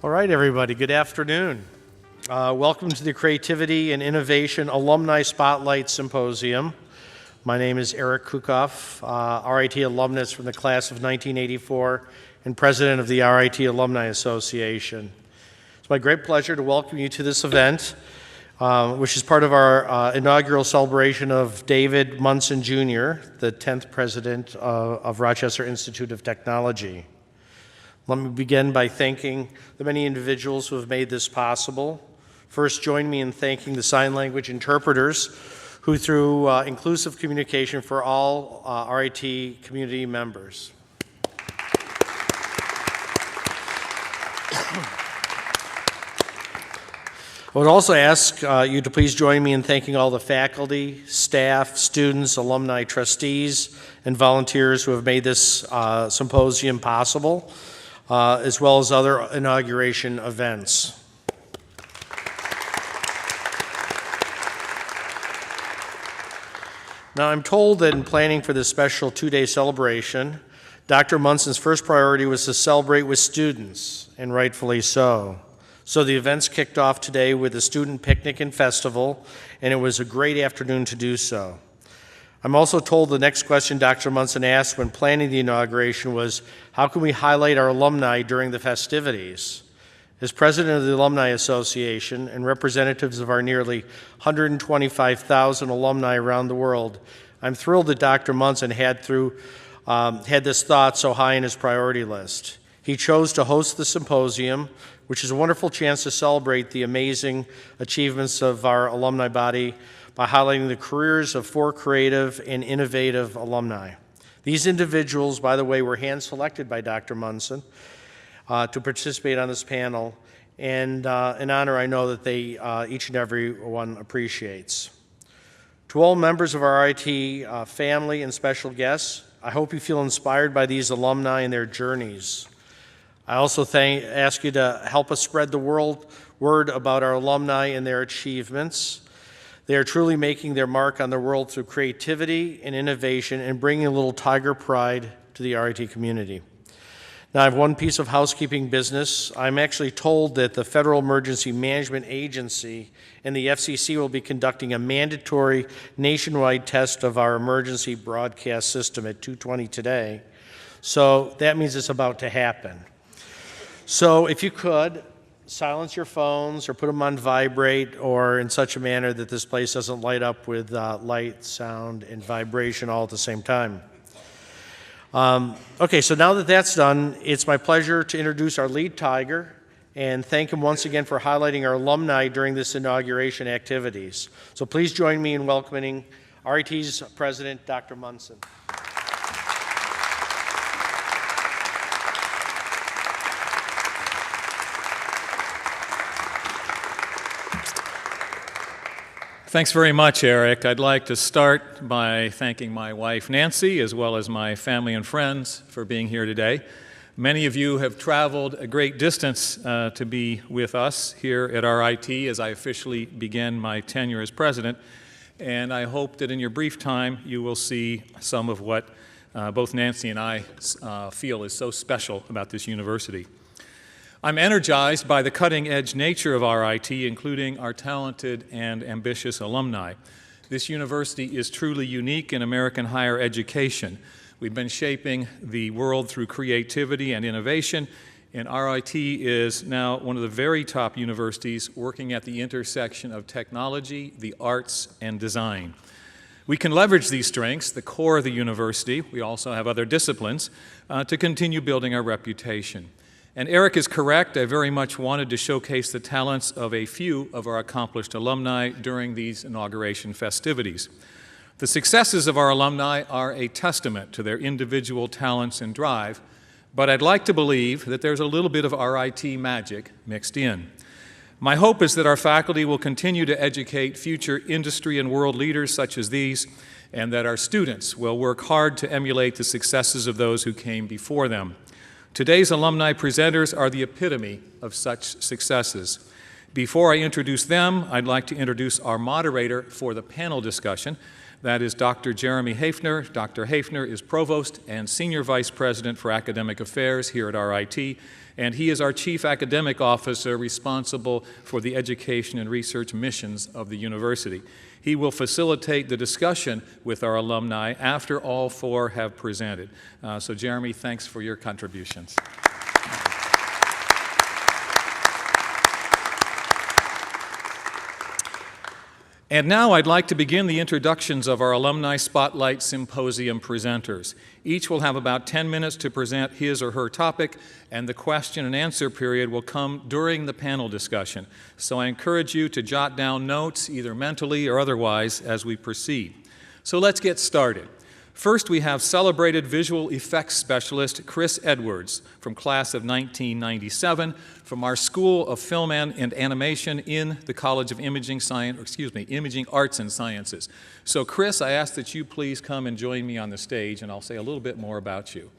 All right, everybody, good afternoon. Welcome to the Creativity and Innovation Alumni Spotlight Symposium. My name is Eric Kukoff, RIT alumnus from the class of 1984 and president of the RIT Alumni Association. It's my great pleasure to welcome you to this event, which is part of our inaugural celebration of David Munson Jr., the 10th president of Rochester Institute of Technology. Let me begin by thanking the many individuals who have made this possible. First, join me in thanking the sign language interpreters who, through inclusive communication for all RIT community members. I would also ask you to please join me in thanking all the faculty, staff, students, alumni, trustees, and volunteers who have made this symposium possible, as well as other inauguration events. Now, I'm told that in planning for this special two-day celebration, Dr. Munson's first priority was to celebrate with students, and rightfully so. So the events kicked off today with a student picnic and festival, and it was a great afternoon to do so. I'm also told the next question Dr. Munson asked when planning the inauguration was, how can we highlight our alumni during the festivities? As president of the Alumni Association and representatives of our nearly 125,000 alumni around the world, I'm thrilled that Dr. Munson had this thought so high in his priority list. He chose to host the symposium, which is a wonderful chance to celebrate the amazing achievements of our alumni body by highlighting the careers of 4 creative and innovative alumni. These individuals, by the way, were hand-selected by Dr. Munson to participate on this panel, and an honor I know that they each and every one appreciates. To all members of our RIT family and special guests, I hope you feel inspired by these alumni and their journeys. I also ask you to help us spread the word about our alumni and their achievements. They are truly making their mark on the world through creativity and innovation and bringing a little tiger pride to the RIT community. Now, I have one piece of housekeeping business. I'm actually told that the Federal Emergency Management Agency and the FCC will be conducting a mandatory nationwide test of our emergency broadcast system at 2:20 today. So that means it's about to happen. So if you could, silence your phones or put them on vibrate or in such a manner that this place doesn't light up with light, sound, and vibration all at the same time. Okay, so now that that's done, it's my pleasure to introduce our lead tiger and thank him once again for highlighting our alumni during this inauguration activities. So please join me in welcoming RIT's president, Dr. Munson. Thanks very much, Eric. I'd like to start by thanking my wife, Nancy, as well as my family and friends for being here today. Many of you have traveled a great distance to be with us here at RIT as I officially begin my tenure as president, and I hope that in your brief time you will see some of what both Nancy and I feel is so special about this university. I'm energized by the cutting-edge nature of RIT, including our talented and ambitious alumni. This university is truly unique in American higher education. We've been shaping the world through creativity and innovation, and RIT is now one of the very top universities working at the intersection of technology, the arts, and design. We can leverage these strengths, the core of the university, we also have other disciplines, to continue building our reputation. And Eric is correct. I very much wanted to showcase the talents of a few of our accomplished alumni during these inauguration festivities. The successes of our alumni are a testament to their individual talents and drive, but I'd like to believe that there's a little bit of RIT magic mixed in. My hope is that our faculty will continue to educate future industry and world leaders such as these, and that our students will work hard to emulate the successes of those who came before them. Today's alumni presenters are the epitome of such successes. Before I introduce them, I'd like to introduce our moderator for the panel discussion. That is Dr. Jeremy Haefner. Dr. Haefner is Provost and Senior Vice President for Academic Affairs here at RIT, and he is our Chief Academic Officer responsible for the education and research missions of the university. He will facilitate the discussion with our alumni after all four have presented. So Jeremy, thanks for your contributions. And now I'd like to begin the introductions of our Alumni Spotlight Symposium presenters. Each will have about 10 minutes to present his or her topic, and the question and answer period will come during the panel discussion. So I encourage you to jot down notes, either mentally or otherwise, as we proceed. So let's get started. First, we have celebrated visual effects specialist Chris Edwards from class of 1997 from our School of Film and Animation in the College of Imaging Arts and Sciences. So Chris, I ask that you please come and join me on the stage, and I'll say a little bit more about you.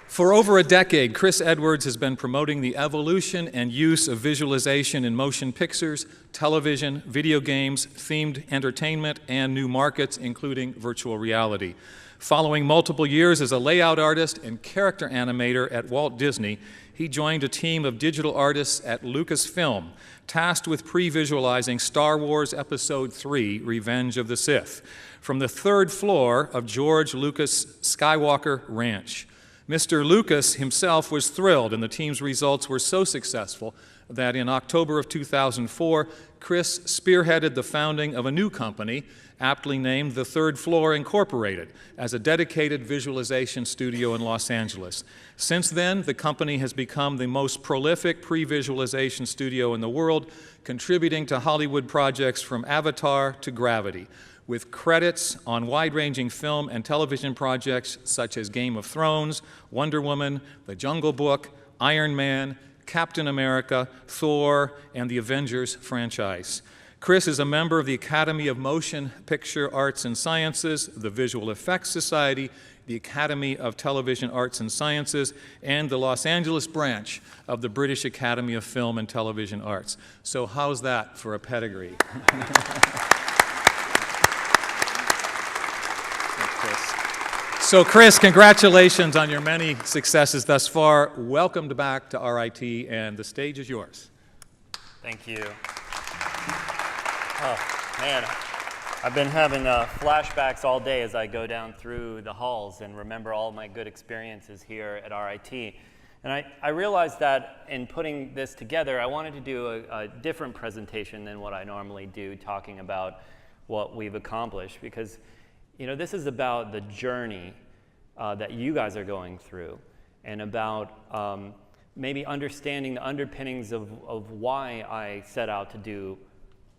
For over a decade, Chris Edwards has been promoting the evolution and use of visualization in motion pictures, television, video games, themed entertainment, and new markets, including virtual reality. Following multiple years as a layout artist and character animator at Walt Disney, he joined a team of digital artists at Lucasfilm, tasked with pre-visualizing Star Wars Episode III, Revenge of the Sith, from the third floor of George Lucas Skywalker Ranch. Mr. Lucas himself was thrilled, and the team's results were so successful that in October of 2004, Chris spearheaded the founding of a new company, aptly named The Third Floor Incorporated, as a dedicated visualization studio in Los Angeles. Since then, the company has become the most prolific pre-visualization studio in the world, contributing to Hollywood projects from Avatar to Gravity, with credits on wide-ranging film and television projects such as Game of Thrones, Wonder Woman, The Jungle Book, Iron Man, Captain America, Thor, and the Avengers franchise. Chris is a member of the Academy of Motion Picture Arts and Sciences, the Visual Effects Society, the Academy of Television Arts and Sciences, and the Los Angeles branch of the British Academy of Film and Television Arts. So how's that for a pedigree? So Chris, congratulations on your many successes thus far. Welcome back to RIT, and the stage is yours. Thank you. Oh, man, I've been having flashbacks all day as I go down through the halls and remember all my good experiences here at RIT. And I realized that in putting this together, I wanted to do a different presentation than what I normally do, talking about what we've accomplished, because this is about the journey that you guys are going through, and about maybe understanding the underpinnings of why I set out to do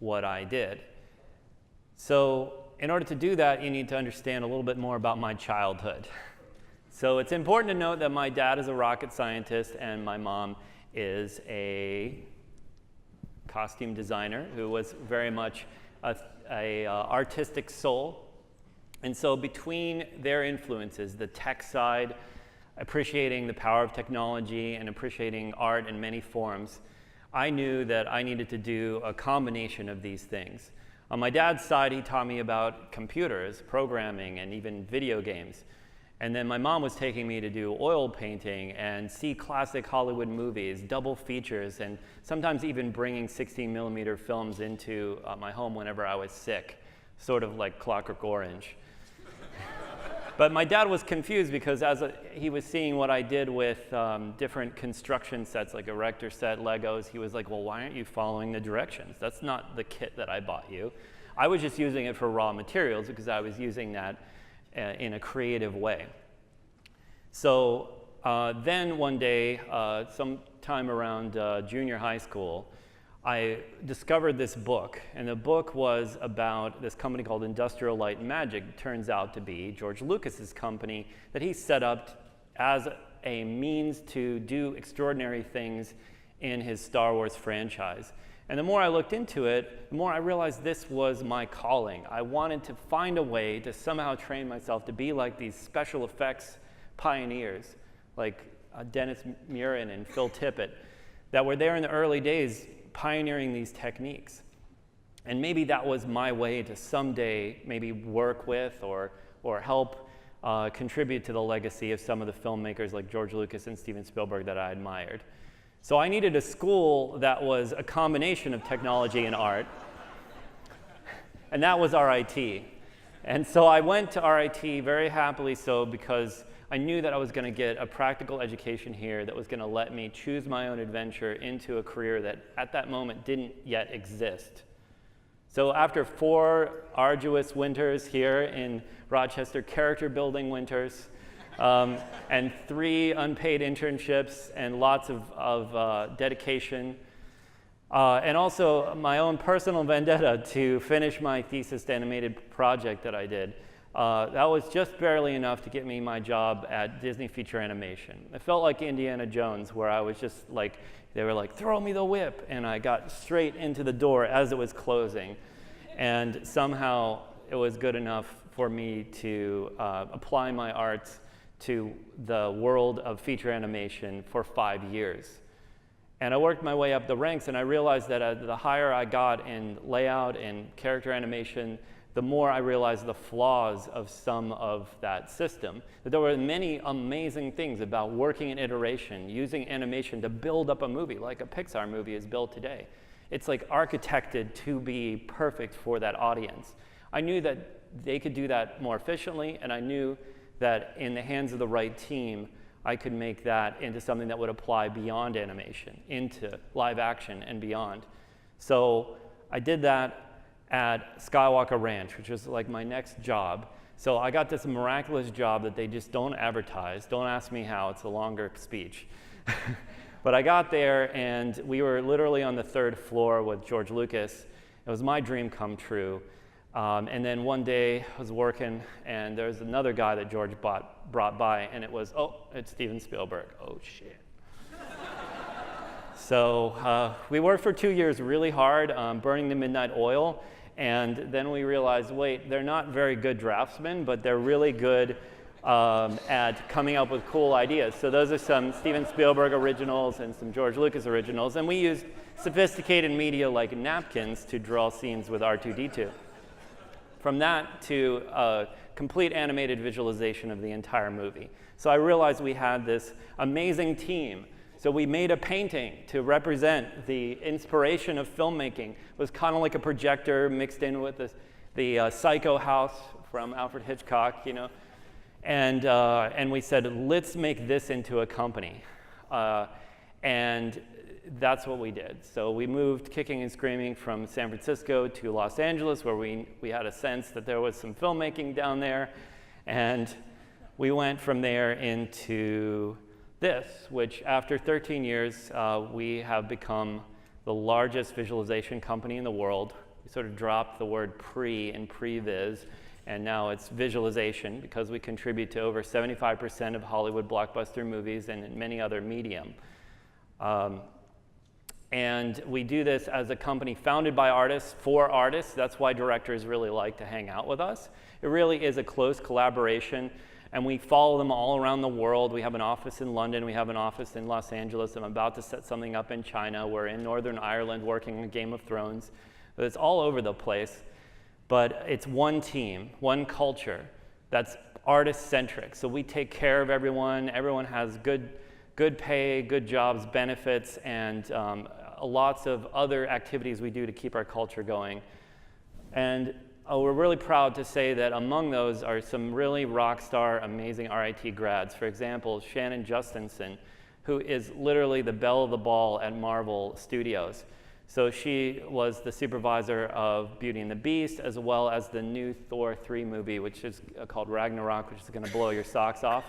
what I did. So in order to do that, you need to understand a little bit more about my childhood. So it's important to note that my dad is a rocket scientist and my mom is a costume designer who was very much a artistic soul. And so between their influences, the tech side, appreciating the power of technology and appreciating art in many forms, I knew that I needed to do a combination of these things. On my dad's side, he taught me about computers, programming, and even video games. And then my mom was taking me to do oil painting and see classic Hollywood movies, double features, and sometimes even bringing 16mm films into my home whenever I was sick, sort of like Clockwork Orange. But my dad was confused because he was seeing what I did with different construction sets, like Erector set, Legos. He was like, well, why aren't you following the directions? That's not the kit that I bought you. I was just using it for raw materials because I was using that in a creative way. So then one day, sometime around junior high school, I discovered this book, and the book was about this company called Industrial Light and Magic. It turns out to be George Lucas's company that he set up as a means to do extraordinary things in his Star Wars franchise. And the more I looked into it, the more I realized this was my calling. I wanted to find a way to somehow train myself to be like these special effects pioneers, like Dennis Murin and Phil Tippett, that were there in the early days pioneering these techniques. And maybe that was my way to someday maybe work with or help contribute to the legacy of some of the filmmakers like George Lucas and Steven Spielberg that I admired. So I needed a school that was a combination of technology and art, and that was RIT. And so I went to RIT very happily so, because I knew that I was going to get a practical education here that was going to let me choose my own adventure into a career that at that moment didn't yet exist. So after 4 arduous winters here in Rochester, character building winters, and 3 unpaid internships and lots of dedication, and also my own personal vendetta to finish my thesis animated project that I did, that was just barely enough to get me my job at Disney Feature Animation. It felt like Indiana Jones, where I was just like, they were like, throw me the whip, and I got straight into the door as it was closing. And somehow it was good enough for me to apply my arts to the world of feature animation for 5 years. And I worked my way up the ranks, and I realized that the higher I got in layout and character animation, the more I realized the flaws of some of that system. That there were many amazing things about working in iteration, using animation to build up a movie like a Pixar movie is built today. It's like architected to be perfect for that audience. I knew that they could do that more efficiently, and I knew that in the hands of the right team, I could make that into something that would apply beyond animation, into live action and beyond. So I did that at Skywalker Ranch, which was like my next job. So I got this miraculous job that they just don't advertise. Don't ask me how, it's a longer speech. But I got there, and we were literally on the 3rd floor with George Lucas. It was my dream come true. And then one day I was working, and there was another guy that George brought by, and it was, oh, it's Steven Spielberg. Oh, shit. So we worked for 2 years really hard, burning the midnight oil. And then we realized, wait, they're not very good draftsmen, but they're really good at coming up with cool ideas. So those are some Steven Spielberg originals and some George Lucas originals. And we used sophisticated media like napkins to draw scenes with R2-D2. From that to a complete animated visualization of the entire movie. So I realized we had this amazing team. So we made a painting to represent the inspiration of filmmaking. It was kind of like a projector mixed in with the Psycho house from Alfred Hitchcock, you know. And we said, let's make this into a company. And that's what we did. So we moved kicking and screaming from San Francisco to Los Angeles, where we had a sense that there was some filmmaking down there. And we went from there into this, which after 13 years, we have become the largest visualization company in the world. We sort of dropped the word pre and previs, and now it's visualization, because we contribute to over 75% of Hollywood blockbuster movies and in many other medium. And we do this as a company founded by artists for artists. That's why directors really like to hang out with us. It really is a close collaboration. And we follow them all around the world. We have an office in London. We have an office in Los Angeles. I'm about to set something up in China. We're in Northern Ireland working on Game of Thrones. But it's all over the place. But it's one team, one culture that's artist-centric. So we take care of everyone. Everyone has good pay, good jobs, benefits, and lots of other activities we do to keep our culture going. And we're really proud to say that among those are some really rock star, amazing RIT grads. For example, Shannon Justinson, who is literally the belle of the ball at Marvel Studios. So she was the supervisor of Beauty and the Beast, as well as the new Thor 3 movie, which is called Ragnarok, which is going to blow your socks off.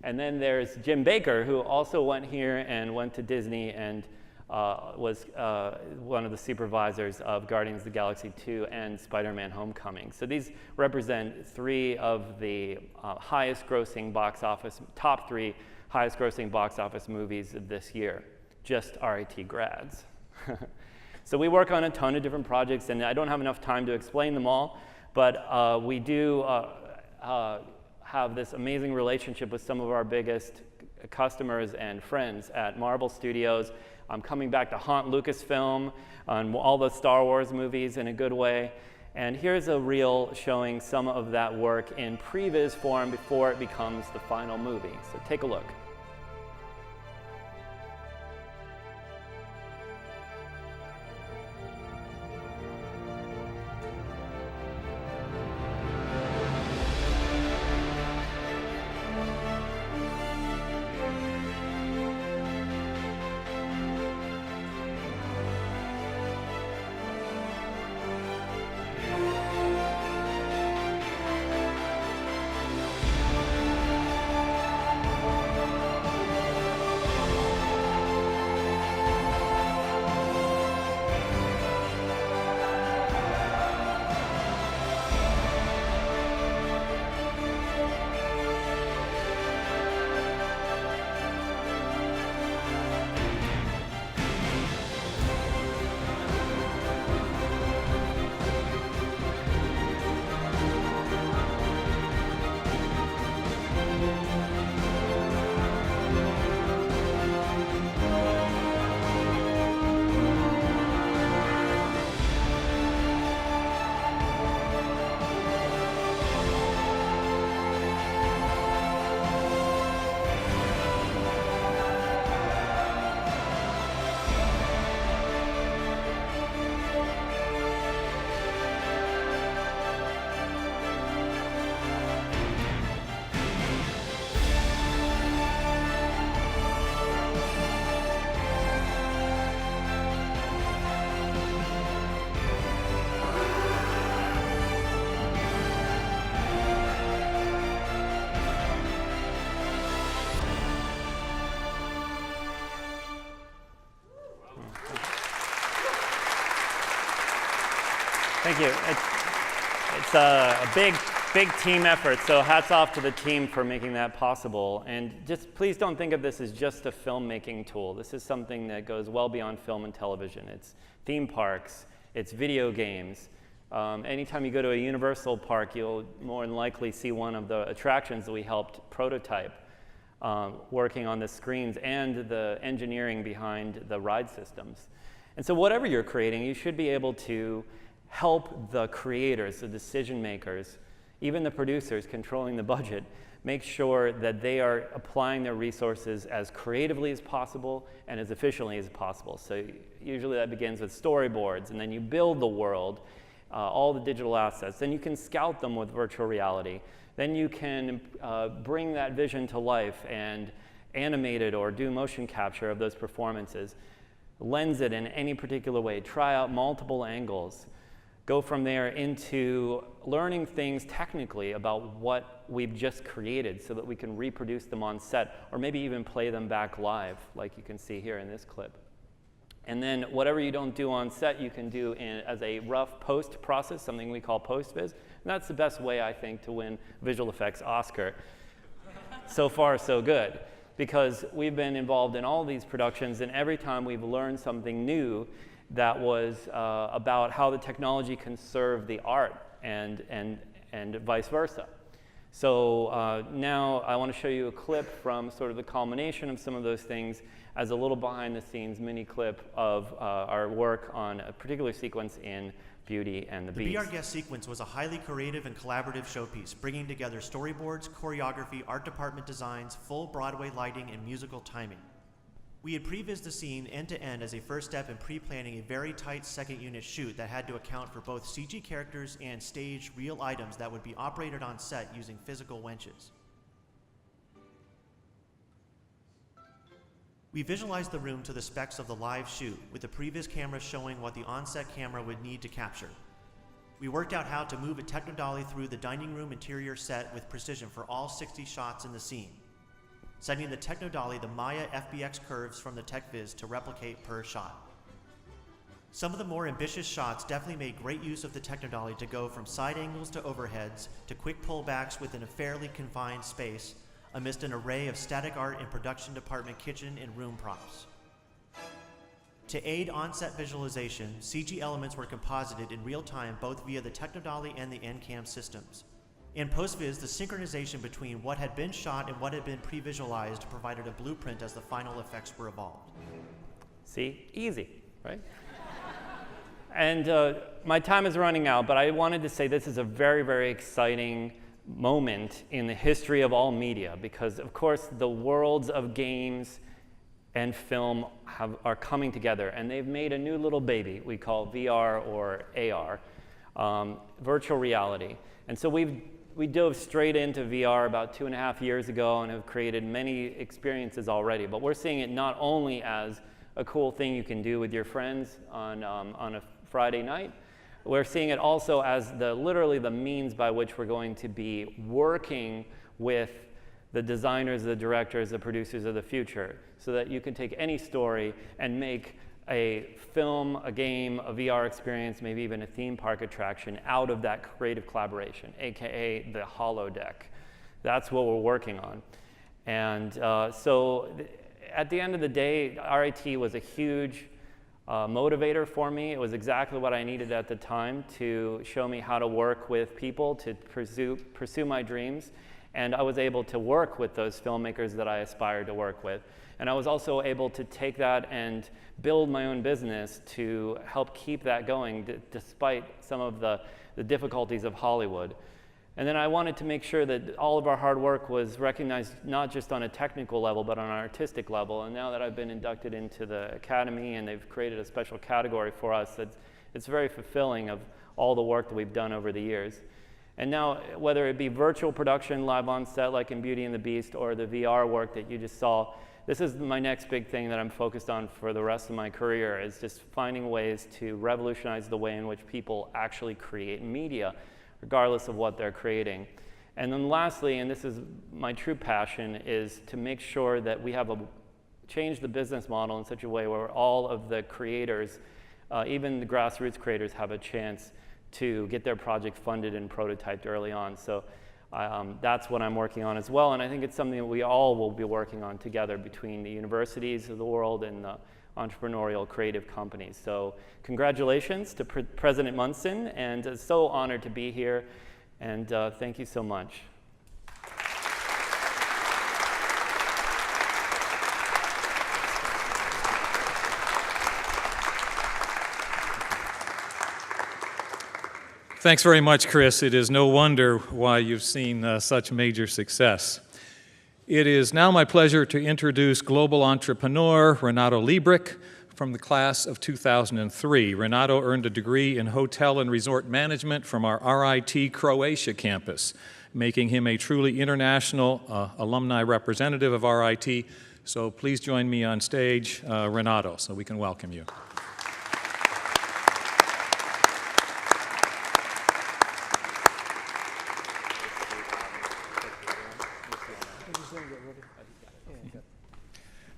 And then there's Jim Baker, who also went here and went to Disney and was one of the supervisors of Guardians of the Galaxy 2 and Spider-Man Homecoming. So these represent 3 of the highest grossing box office, top 3 highest grossing box office movies of this year, just RIT grads. So we work on a ton of different projects, and I don't have enough time to explain them all, but we do have this amazing relationship with some of our biggest customers and friends at Marvel Studios. I'm coming back to haunt Lucasfilm on all the Star Wars movies in a good way. And here's a reel showing some of that work in previs form before it becomes the final movie. So take a look. Thank you. It's a big team effort, so hats off to the team for making that possible. And just please don't think of this as just a filmmaking tool. This is something that goes well beyond film and television. It's theme parks, it's video games. Anytime you go to a Universal park, you'll more than likely see one of the attractions that we helped prototype, working on the screens and the engineering behind the ride systems. And so whatever you're creating, you should be able to help the creators, the decision makers, even the producers controlling the budget, make sure that they are applying their resources as creatively as possible and as efficiently as possible. So usually that begins with storyboards, and then you build the world, all the digital assets. Then you can scout them with virtual reality. Then you can bring that vision to life and animate it or do motion capture of those performances, lens it in any particular way, try out multiple angles, go from there into learning things technically about what we've just created so that we can reproduce them on set or maybe even play them back live like you can see here in this clip. And then whatever you don't do on set, you can do as a rough post process, something we call post-viz. And that's the best way, I think, to win visual effects Oscar. So far, so good. Because we've been involved in all these productions, and every time we've learned something new that was about how the technology can serve the art and vice versa. So now I want to show you a clip from sort of the culmination of some of those things as a little behind the scenes mini clip of our work on a particular sequence in Beauty and the Beast. The Be Our Guest sequence was a highly creative and collaborative showpiece, bringing together storyboards, choreography, art department designs, full Broadway lighting, and musical timing. We had prevised the scene end-to-end as a first step in pre-planning a very tight second unit shoot that had to account for both CG characters and staged real items that would be operated on set using physical winches. We visualized the room to the specs of the live shoot, with the previs camera showing what the on-set camera would need to capture. We worked out how to move a technodolly through the dining room interior set with precision for all 60 shots in the scene, setting the technodolly the Maya FBX curves from the TechViz to replicate per shot. Some of the more ambitious shots definitely made great use of the technodolly to go from side angles to overheads to quick pullbacks within a fairly confined space amidst an array of static art and production department kitchen and room props. To aid on-set visualization, CG elements were composited in real time both via the technodolly and the NCAM systems. In post-viz, the synchronization between what had been shot and what had been pre-visualized provided a blueprint as the final effects were evolved. See? Easy, right? And my time is running out, but I wanted to say this is a very, very exciting moment in the history of all media, because, of course, the worlds of games and film are coming together, and they've made a new little baby we call VR or AR, virtual reality. And so we dove straight into VR about 2.5 years ago and have created many experiences already, but we're seeing it not only as a cool thing you can do with your friends on a Friday night. We're seeing it also as literally the means by which we're going to be working with the designers, the directors, the producers of the future, so that you can take any story and make a film, a game, a VR experience, maybe even a theme park attraction out of that creative collaboration, AKA the holodeck. That's what we're working on. And so at the end of the day, RIT was a huge motivator for me. It was exactly what I needed at the time to show me how to work with people, to pursue my dreams. And I was able to work with those filmmakers that I aspired to work with. And I was also able to take that and build my own business to help keep that going despite some of the difficulties of Hollywood. And then I wanted to make sure that all of our hard work was recognized not just on a technical level, but on an artistic level. And now that I've been inducted into the Academy and they've created a special category for us, it's very fulfilling of all the work that we've done over the years. And now, whether it be virtual production, live on set like in Beauty and the Beast, or the VR work that you just saw, this is my next big thing that I'm focused on for the rest of my career, is just finding ways to revolutionize the way in which people actually create media, regardless of what they're creating. And then lastly, and this is my true passion, is to make sure that we have change the business model in such a way where all of the creators, even the grassroots creators, have a chance to get their project funded and prototyped early on. So that's what I'm working on as well, and I think it's something that we all will be working on together between the universities of the world and the entrepreneurial creative companies. So congratulations to President Munson, and so honored to be here, and thank you so much. Thanks very much, Chris. It is no wonder why you've seen such major success. It is now my pleasure to introduce global entrepreneur Renato Libric from the class of 2003. Renato earned a degree in hotel and resort management from our RIT Croatia campus, making him a truly international alumni representative of RIT. So please join me on stage, Renato, so we can welcome you.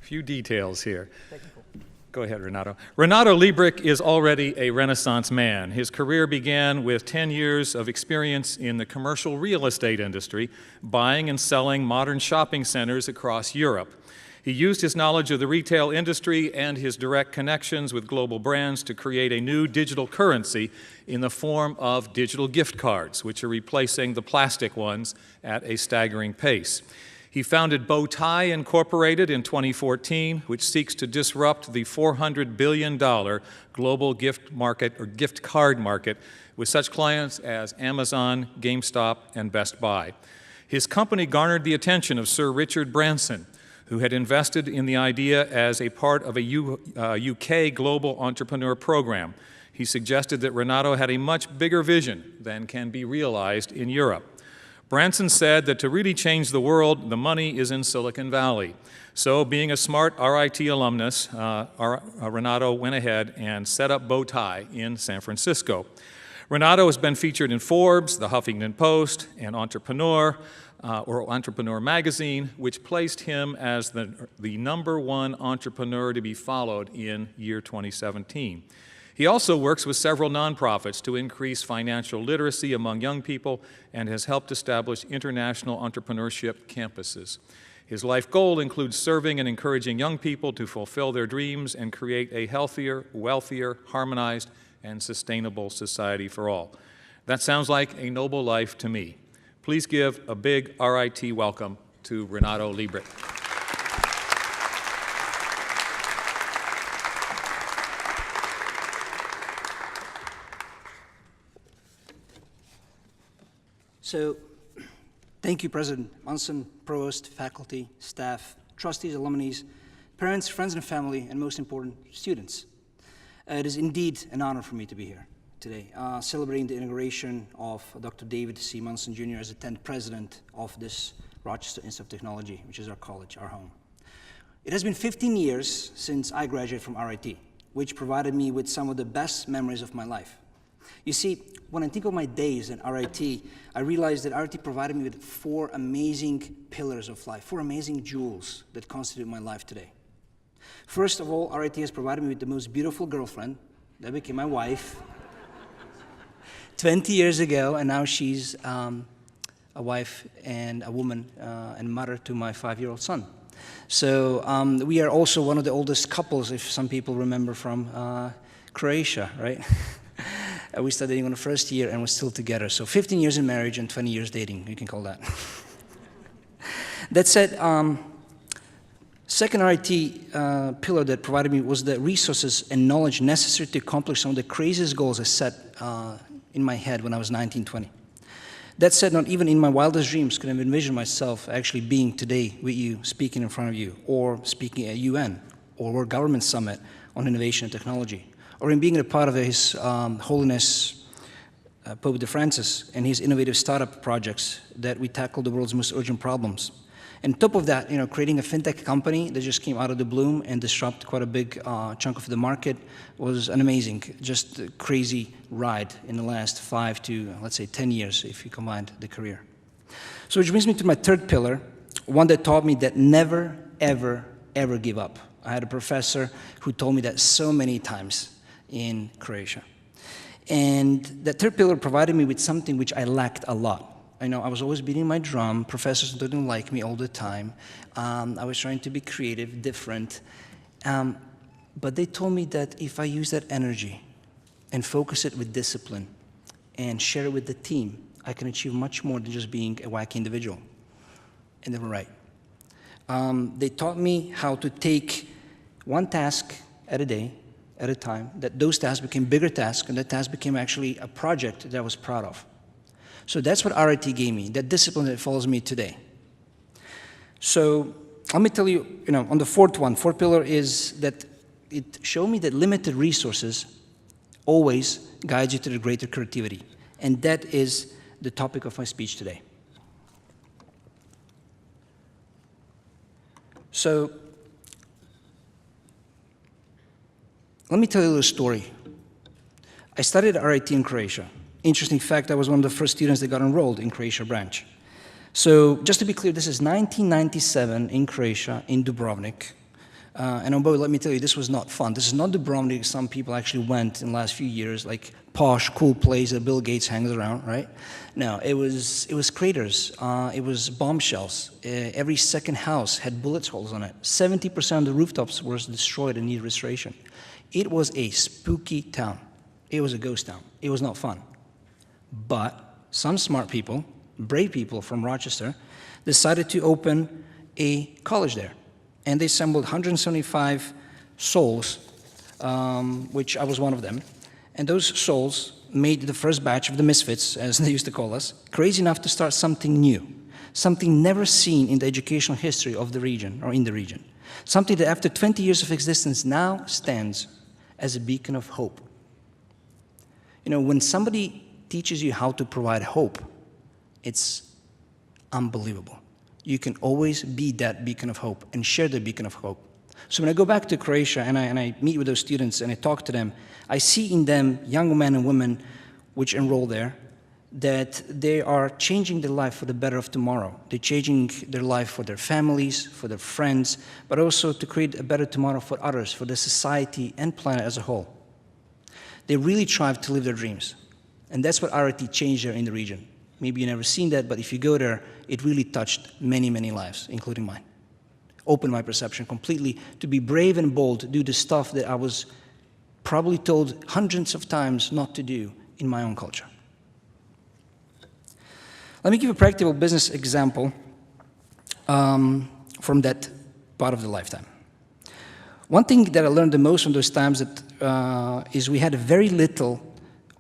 Few details here. Go ahead, Renato. Renato Libric is already a Renaissance man. His career began with 10 years of experience in the commercial real estate industry, buying and selling modern shopping centers across Europe. He used his knowledge of the retail industry and his direct connections with global brands to create a new digital currency in the form of digital gift cards, which are replacing the plastic ones at a staggering pace. He founded Bowtie Incorporated in 2014, which seeks to disrupt the $400 billion global gift market or gift card market with such clients as Amazon, GameStop, and Best Buy. His company garnered the attention of Sir Richard Branson, who had invested in the idea as a part of a UK global entrepreneur program. He suggested that Renato had a much bigger vision than can be realized in Europe. Branson said that to really change the world, the money is in Silicon Valley. So, being a smart RIT alumnus, Renato went ahead and set up Bowtie in San Francisco. Renato has been featured in Forbes, the Huffington Post, and Entrepreneur, or Entrepreneur Magazine, which placed him as the #1 entrepreneur to be followed in year 2017. He also works with several nonprofits to increase financial literacy among young people and has helped establish international entrepreneurship campuses. His life goal includes serving and encouraging young people to fulfill their dreams and create a healthier, wealthier, harmonized, and sustainable society for all. That sounds like a noble life to me. Please give a big RIT welcome to Renato Libric. So, thank you, President Munson, Provost, faculty, staff, trustees, alumni, parents, friends and family, and most important, students. It is indeed an honor for me to be here today, celebrating the inauguration of Dr. David C. Munson Jr. as the 10th president of this Rochester Institute of Technology, which is our college, our home. It has been 15 years since I graduated from RIT, which provided me with some of the best memories of my life. You see, when I think of my days at RIT, I realized that RIT provided me with 4 amazing pillars of life, 4 amazing jewels that constitute my life today. First of all, RIT has provided me with the most beautiful girlfriend that became my wife 20 years ago, and now she's a wife and a woman and mother to my 5-year-old son. So we are also one of the oldest couples, if some people remember, from Croatia, right? We started dating on the first year and we're still together. So 15 years in marriage and 20 years dating, you can call that. That said, second RIT pillar that provided me was the resources and knowledge necessary to accomplish some of the craziest goals I set in my head when I was 19, 20. That said, not even in my wildest dreams could I envision myself actually being today with you, speaking in front of you, or speaking at UN, or World Government Summit on Innovation and Technology, or in being a part of His Holiness Pope De Francis and his innovative startup projects that we tackle the world's most urgent problems. And on top of that, creating a fintech company that just came out of the bloom and disrupted quite a big chunk of the market was an amazing, just crazy ride in the last 5 to, let's say, 10 years if you combined the career. So which brings me to my third pillar, one that taught me that never, ever, ever give up. I had a professor who told me that so many times in Croatia. And that third pillar provided me with something which I lacked a lot. I know I was always beating my drum. Professors didn't like me all the time. I was trying to be creative, different. But they told me that if I use that energy and focus it with discipline and share it with the team, I can achieve much more than just being a wacky individual. And they were right. They taught me how to take one task at a day, at a time, that those tasks became bigger tasks, and that task became actually a project that I was proud of. So that's what RIT gave me, that discipline that follows me today. So let me tell you, on the fourth pillar is that it showed me that limited resources always guide you to the greater creativity. And that is the topic of my speech today. So let me tell you a story. I studied RIT in Croatia. Interesting fact, I was one of the first students that got enrolled in Croatia branch. So just to be clear, this is 1997 in Croatia, in Dubrovnik. And oh boy, let me tell you, this was not fun. This is not Dubrovnik. Some people actually went in the last few years, like posh, cool place that Bill Gates hangs around, right? No, it was craters. It was bombshells. Every second house had bullet holes on it. 70% of the rooftops were destroyed and needed restoration. It was a spooky town. It was a ghost town. It was not fun. But some smart people, brave people from Rochester, decided to open a college there. And they assembled 175 souls, which I was one of them. And those souls made the first batch of the misfits, as they used to call us, crazy enough to start something new, something never seen in the educational history of the region or in the region, something that after 20 years of existence now stands as a beacon of hope. When somebody teaches you how to provide hope, it's unbelievable. You can always be that beacon of hope and share the beacon of hope. So when I go back to Croatia and I meet with those students and I talk to them, I see in them young men and women which enroll there that they are changing their life for the better of tomorrow. They're changing their life for their families, for their friends, but also to create a better tomorrow for others, for the society and planet as a whole. They really strive to live their dreams. And that's what RIT changed there in the region. Maybe you've never seen that, but if you go there, it really touched many, many lives, including mine. Opened my perception completely to be brave and bold, to do the stuff that I was probably told hundreds of times not to do in my own culture. Let me give a practical business example from that part of the lifetime. One thing that I learned the most from those times is we had very little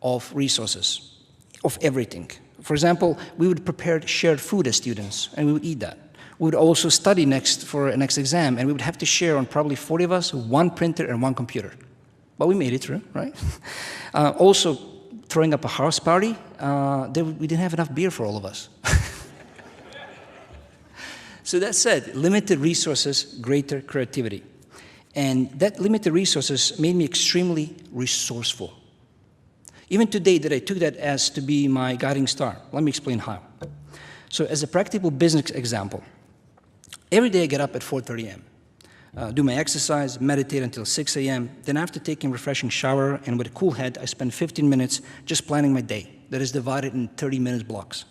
of resources, of everything. For example, we would prepare shared food as students, and we would eat that. We would also study for a next exam, and we would have to share on probably 40 of us, one printer and one computer. But we made it through, right? Also, throwing up a house party, we didn't have enough beer for all of us. So that said, limited resources, greater creativity. And that limited resources made me extremely resourceful. Even today that I took that as to be my guiding star. Let me explain how. So as a practical business example, every day I get up at 4:30 a.m., do my exercise, meditate until 6 a.m., then after taking a refreshing shower and with a cool head, I spend 15 minutes just planning my day that is divided in 30-minute blocks.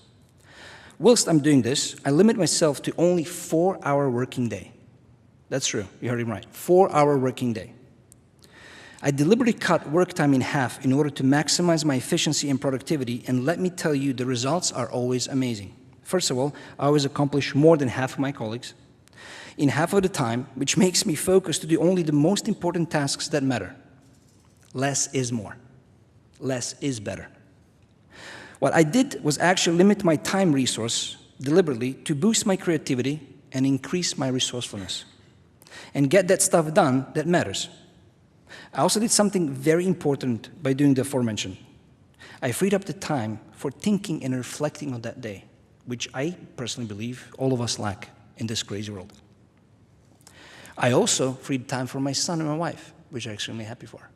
Whilst I'm doing this, I limit myself to only 4-hour working day. That's true, you heard him right, 4-hour working day. I deliberately cut work time in half in order to maximize my efficiency and productivity, and let me tell you, the results are always amazing. First of all, I always accomplish more than half of my colleagues in half of the time, which makes me focus to do only the most important tasks that matter. Less is more. Less is better. What I did was actually limit my time resource deliberately to boost my creativity and increase my resourcefulness and get that stuff done that matters. I also did something very important by doing the aforementioned. I freed up the time for thinking and reflecting on that day, which I personally believe all of us lack in this crazy world. I also freed time for my son and my wife, which I'm extremely happy for.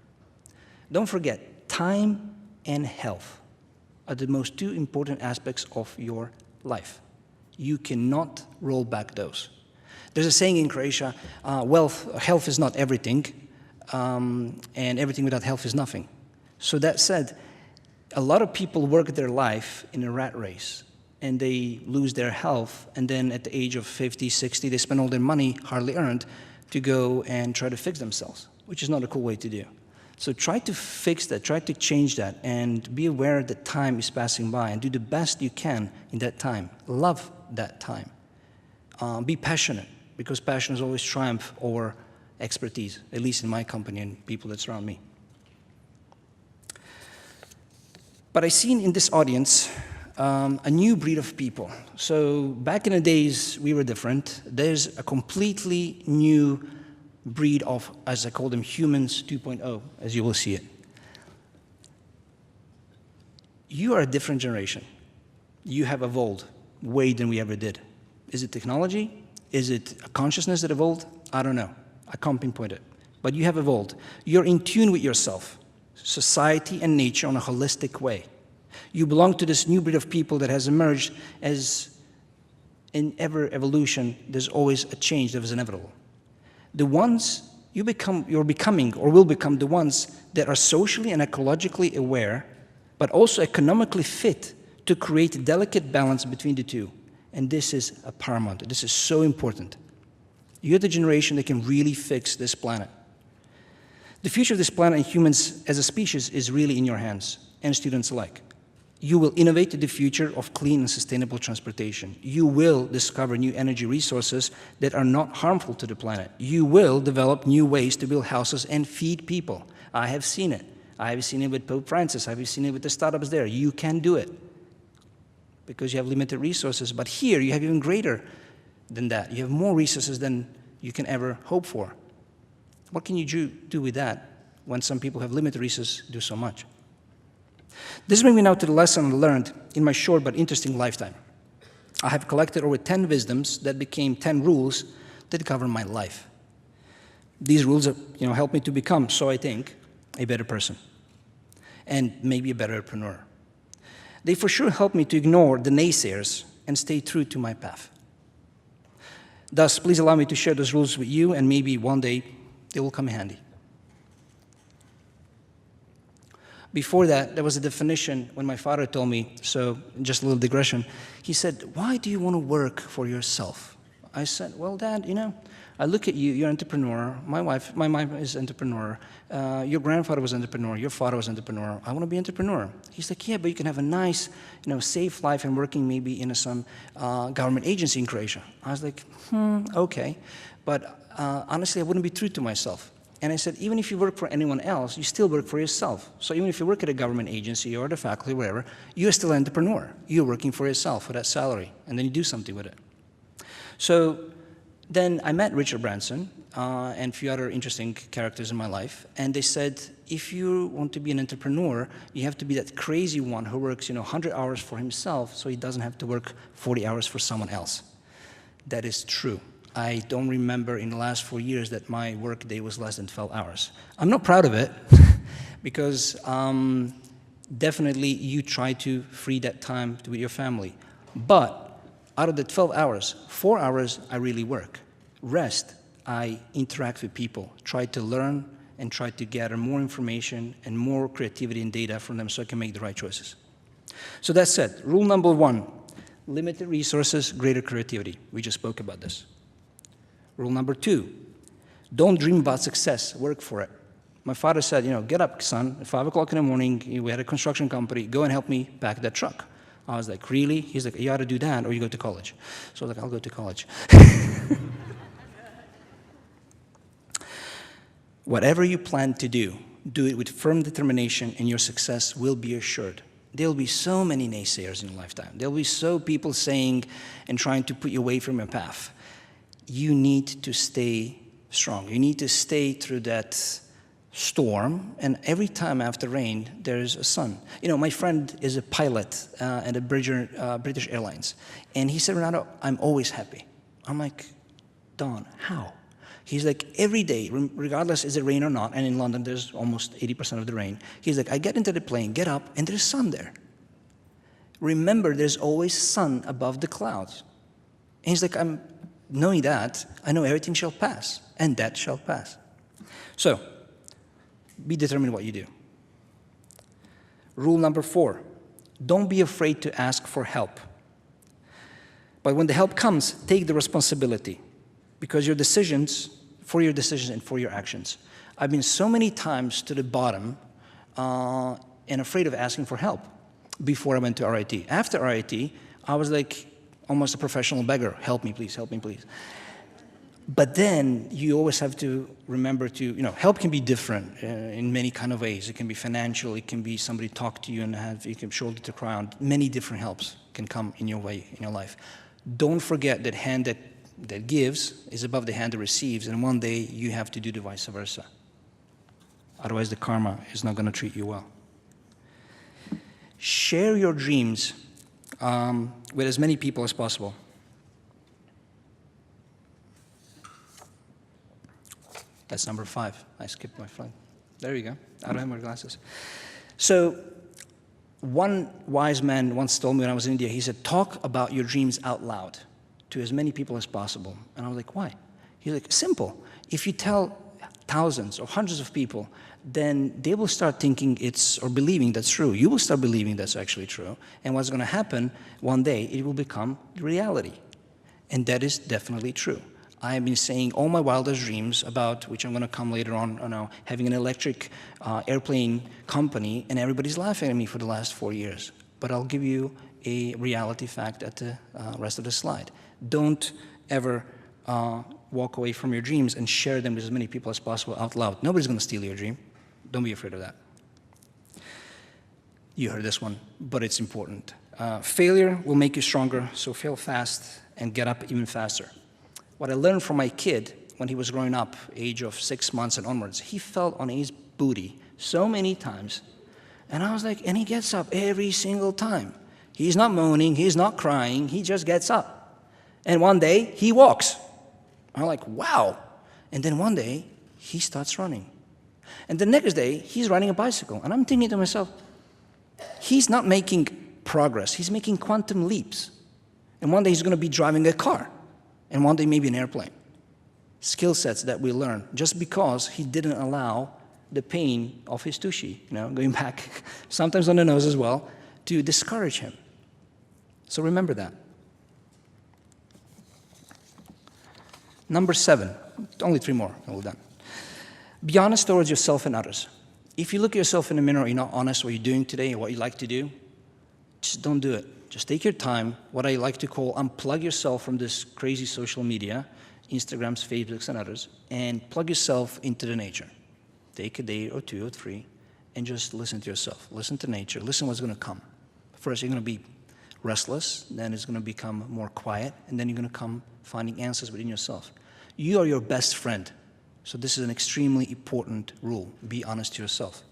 Don't forget, time and health are the most two important aspects of your life. You cannot roll back those. There's a saying in Croatia, health is not everything, and everything without health is nothing. So that said, a lot of people work their life in a rat race, and they lose their health, and then at the age of 50, 60, they spend all their money, hardly earned, to go and try to fix themselves, which is not a cool way to do. So try to fix that, try to change that, and be aware that time is passing by, and do the best you can in that time. Love that time. Be passionate, because passion is always triumph over expertise, at least in my company and people that surround me. But I seen in this audience a new breed of people. So back in the days, we were different. There's a completely new breed of, as I call them, humans 2.0, as you will see it. You are a different generation. You have evolved way than we ever did. Is it technology? Is it a consciousness that evolved? I don't know. I can't pinpoint it. But you have evolved. You're in tune with yourself, society and nature on a holistic way. You belong to this new breed of people that has emerged as in every evolution, there's always a change that is inevitable. The ones you're becoming or will become the ones that are socially and ecologically aware, but also economically fit to create a delicate balance between the two. And this is a paramount. This is so important. You're the generation that can really fix this planet. The future of this planet and humans as a species is really in your hands, and students alike. You will innovate the future of clean and sustainable transportation. You will discover new energy resources that are not harmful to the planet. You will develop new ways to build houses and feed people. I have seen it. I have seen it with Pope Francis. I have seen it with the startups there. You can do it because you have limited resources. But here, you have even greater than that. You have more resources than you can ever hope for. What can you do with that when some people have limited resources do so much? This brings me now to the lesson I learned in my short but interesting lifetime. I have collected over 10 wisdoms that became 10 rules that govern my life. These rules have, helped me to become, so I think, a better person and maybe a better entrepreneur. They for sure helped me to ignore the naysayers and stay true to my path. Thus, please allow me to share those rules with you, and maybe one day they will come in handy. Before that, there was a definition when my father told me, so just a little digression. He said, "Why do you want to work for yourself?" I said, "Well, Dad, I look at you, you're an entrepreneur. My mom is an entrepreneur. Your grandfather was an entrepreneur. Your father was an entrepreneur. I want to be an entrepreneur." He's like, "Yeah, but you can have a nice, safe life and working maybe in some government agency in Croatia." I was like, okay. But honestly, I wouldn't be true to myself. And I said, even if you work for anyone else, you still work for yourself. So even if you work at a government agency or the faculty, whatever, you're still an entrepreneur. You're working for yourself for that salary, and then you do something with it. So then I met Richard Branson and a few other interesting characters in my life, and they said, if you want to be an entrepreneur, you have to be that crazy one who works 100 hours for himself so he doesn't have to work 40 hours for someone else. That is true. I don't remember in the last 4 years that my work day was less than 12 hours. I'm not proud of it because definitely you try to free that time to be with your family. But out of the 12 hours, 4 hours I really work. Rest, I interact with people, try to learn and try to gather more information and more creativity and data from them so I can make the right choices. So that said, rule number 1, limited resources, greater creativity. We just spoke about this. Rule number 2, don't dream about success, work for it. My father said, get up, son, at 5 o'clock in the morning, we had a construction company, go and help me pack that truck. I was like, really? He's like, you ought to do that or you go to college. So I was like, I'll go to college. Whatever you plan to do it with firm determination and your success will be assured. There will be so many naysayers in your lifetime. There will be so people saying and trying to put you away from your path. You need to stay strong. You need to stay through that storm, and every time after rain, there's a sun. My friend is a pilot at the British Airlines, and he said, Renato, I'm always happy. I'm like, Don, how? He's like, every day, regardless is it rain or not, and in London there's almost 80% of the rain, he's like, I get into the plane, get up, and there's sun there. Remember, there's always sun above the clouds. And he's like, knowing that, I know everything shall pass, and that shall pass. So, be determined what you do. Rule number 4, don't be afraid to ask for help. But when the help comes, take the responsibility, because for your decisions and for your actions. I've been so many times to the bottom and afraid of asking for help before I went to RIT. After RIT, I was like almost a professional beggar. Help me, please, help me, please. But then you always have to remember to, help can be different in many kind of ways. It can be financial, it can be somebody talk to you and you can shoulder to cry on. Many different helps can come in your way, in your life. Don't forget that hand that gives is above the hand that receives, and one day you have to do the vice versa. Otherwise the karma is not going to treat you well. Share your dreams with as many people as possible. That's number 5. I skipped my flight. There you go. I don't have my glasses. So one wise man once told me when I was in India, he said, talk about your dreams out loud to as many people as possible. And I was like, why? He's like, simple. If you tell thousands or hundreds of people, then they will start thinking or believing that's true. You will start believing that's actually true. And what's going to happen one day, it will become reality. And that is definitely true. I have been saying all my wildest dreams about, which I'm going to come later on, having an electric airplane company, and everybody's laughing at me for the last 4 years. But I'll give you a reality fact at the rest of the slide. Don't ever walk away from your dreams and share them with as many people as possible out loud. Nobody's going to steal your dream. Don't be afraid of that. You heard this one, but it's important. Failure will make you stronger, so fail fast and get up even faster. What I learned from my kid when he was growing up, age of 6 months and onwards, he fell on his booty so many times. And I was like, and he gets up every single time. He's not moaning, he's not crying, he just gets up. And one day, he walks. I'm like, wow. And then one day, he starts running. And the next day, he's riding a bicycle. And I'm thinking to myself, he's not making progress, he's making quantum leaps. And one day he's going to be driving a car. And one day maybe an airplane. Skill sets that we learn just because he didn't allow the pain of his tushy, going back, sometimes on the nose as well, to discourage him. So remember that. Number 7, only 3 more, and we're done. Be honest towards yourself and others. If you look at yourself in the mirror, you're not honest what you're doing today or what you like to do, just don't do it. Just take your time, what I like to call unplug yourself from this crazy social media, Instagrams, Facebooks, and others, and plug yourself into the nature. Take a day or 2 or 3 and just listen to yourself. Listen to nature. Listen what's going to come. First, you're going to be restless. Then it's going to become more quiet. And then you're going to come finding answers within yourself. You are your best friend. So this is an extremely important rule. Be honest to yourself.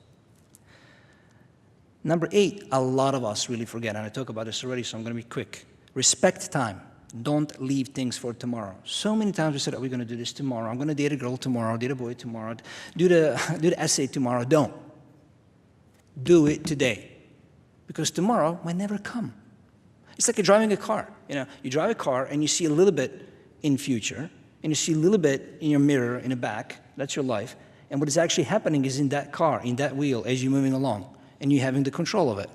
Number 8, a lot of us really forget, and I talked about this already, so I'm going to be quick. Respect time. Don't leave things for tomorrow. So many times we said, we're going to do this tomorrow. I'm going to date a girl tomorrow, date a boy tomorrow, do the essay tomorrow. Don't. Do it today. Because tomorrow might never come. It's like you're driving a car. You drive a car and you see a little bit in future, and you see a little bit in your mirror in the back. That's your life. And what is actually happening is in that car, in that wheel, as you're moving along, and you're having the control of it.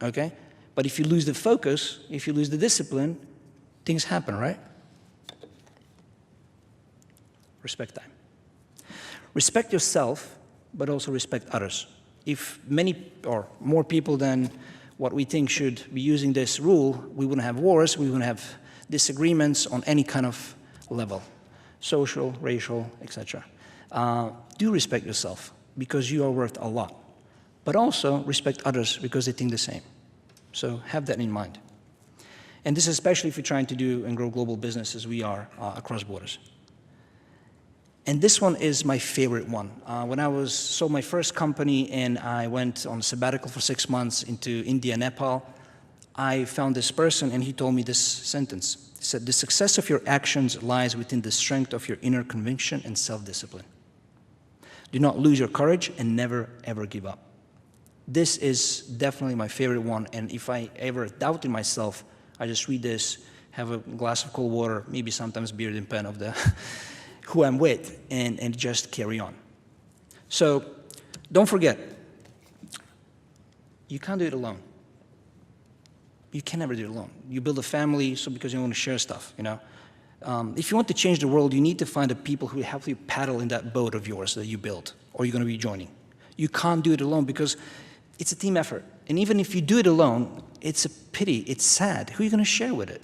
Okay? But if you lose the focus, if you lose the discipline, things happen, right? Respect time. Respect yourself, but also respect others. If many or more people than what we think should be using this rule, we wouldn't have wars, we wouldn't have disagreements on any kind of level, social, racial, etc. Do respect yourself, because you are worth a lot. But also respect others because they think the same. So have that in mind. And this is especially if you're trying to do and grow global business as we are across borders. And this one is my favorite one. When I sold my first company and I went on a sabbatical for 6 months into India, Nepal, I found this person and he told me this sentence. He said, "The success of your actions lies within the strength of your inner conviction and self-discipline. Do not lose your courage and never, ever give up." This is definitely my favorite one, and if I ever doubt in myself, I just read this, have a glass of cold water, maybe sometimes beer in pen of the who I'm with, and just carry on. So don't forget, you can't do it alone. You can never do it alone. You build a family because you want to share stuff, If you want to change the world, you need to find the people who help you paddle in that boat of yours that you built, or you're going to be joining. You can't do it alone because it's a team effort. And even if you do it alone, it's a pity, it's sad. Who are you going to share with it?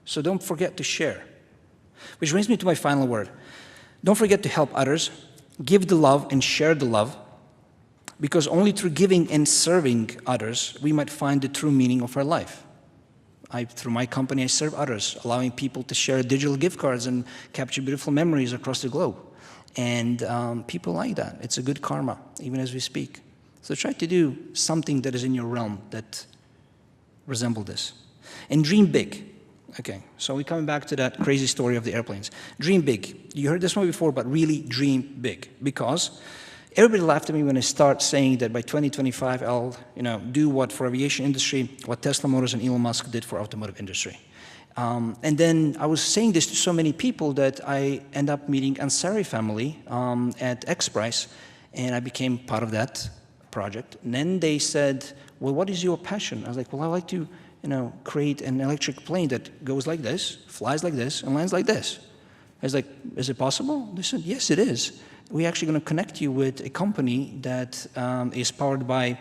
So don't forget to share. Which brings me to my final word. Don't forget to help others, give the love and share the love, because only through giving and serving others, we might find the true meaning of our life. Through my company, I serve others, allowing people to share digital gift cards and capture beautiful memories across the globe. And people like that. It's a good karma, even as we speak. So try to do something that is in your realm that resemble this. And dream big. Okay, so we're coming back to that crazy story of the airplanes. Dream big. You heard this one before, but really dream big. Because everybody laughed at me when I start saying that by 2025, I'll do what for aviation industry, what Tesla Motors and Elon Musk did for automotive industry. And then I was saying this to so many people that I end up meeting Ansari family at XPRIZE, and I became part of that project. And then they said, "Well, what is your passion?" I was like, "Well, I like to, create an electric plane that goes like this, flies like this, and lands like this." I was like, "Is it possible?" They said, "Yes, it is. We're actually going to connect you with a company that is powered by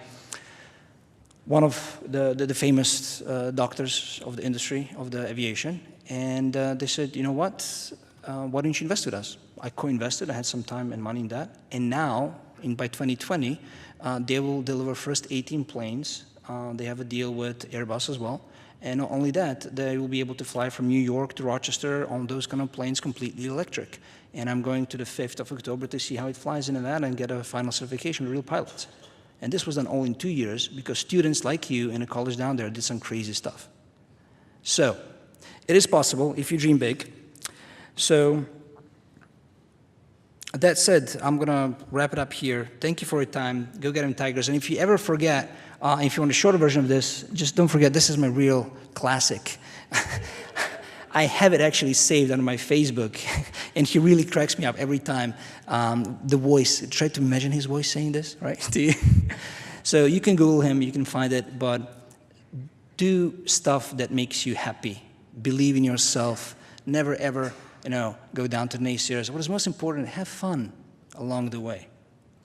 one of the famous doctors of the industry, of the aviation." And they said, "You know what? Why don't you invest with us?" I co-invested. I had some time and money in that. And now, by 2020, they will deliver first 18 planes. They have a deal with Airbus as well. And not only that, they will be able to fly from New York to Rochester on those kind of planes completely electric. And I'm going to the 5th of October to see how it flies in Nevada and get a final certification with real pilots. And this was done all in 2 years because students like you in a college down there did some crazy stuff. So, it is possible if you dream big. So, that said, I'm going to wrap it up here. Thank you for your time. Go get them Tigers. And if you ever forget, if you want a shorter version of this, just don't forget, this is my real classic. I have it actually saved on my Facebook, and he really cracks me up every time. The voice, try to imagine his voice saying this, right? So you can Google him, you can find it, but do stuff that makes you happy. Believe in yourself. Never ever, go down to naysayers. What is most important, have fun along the way.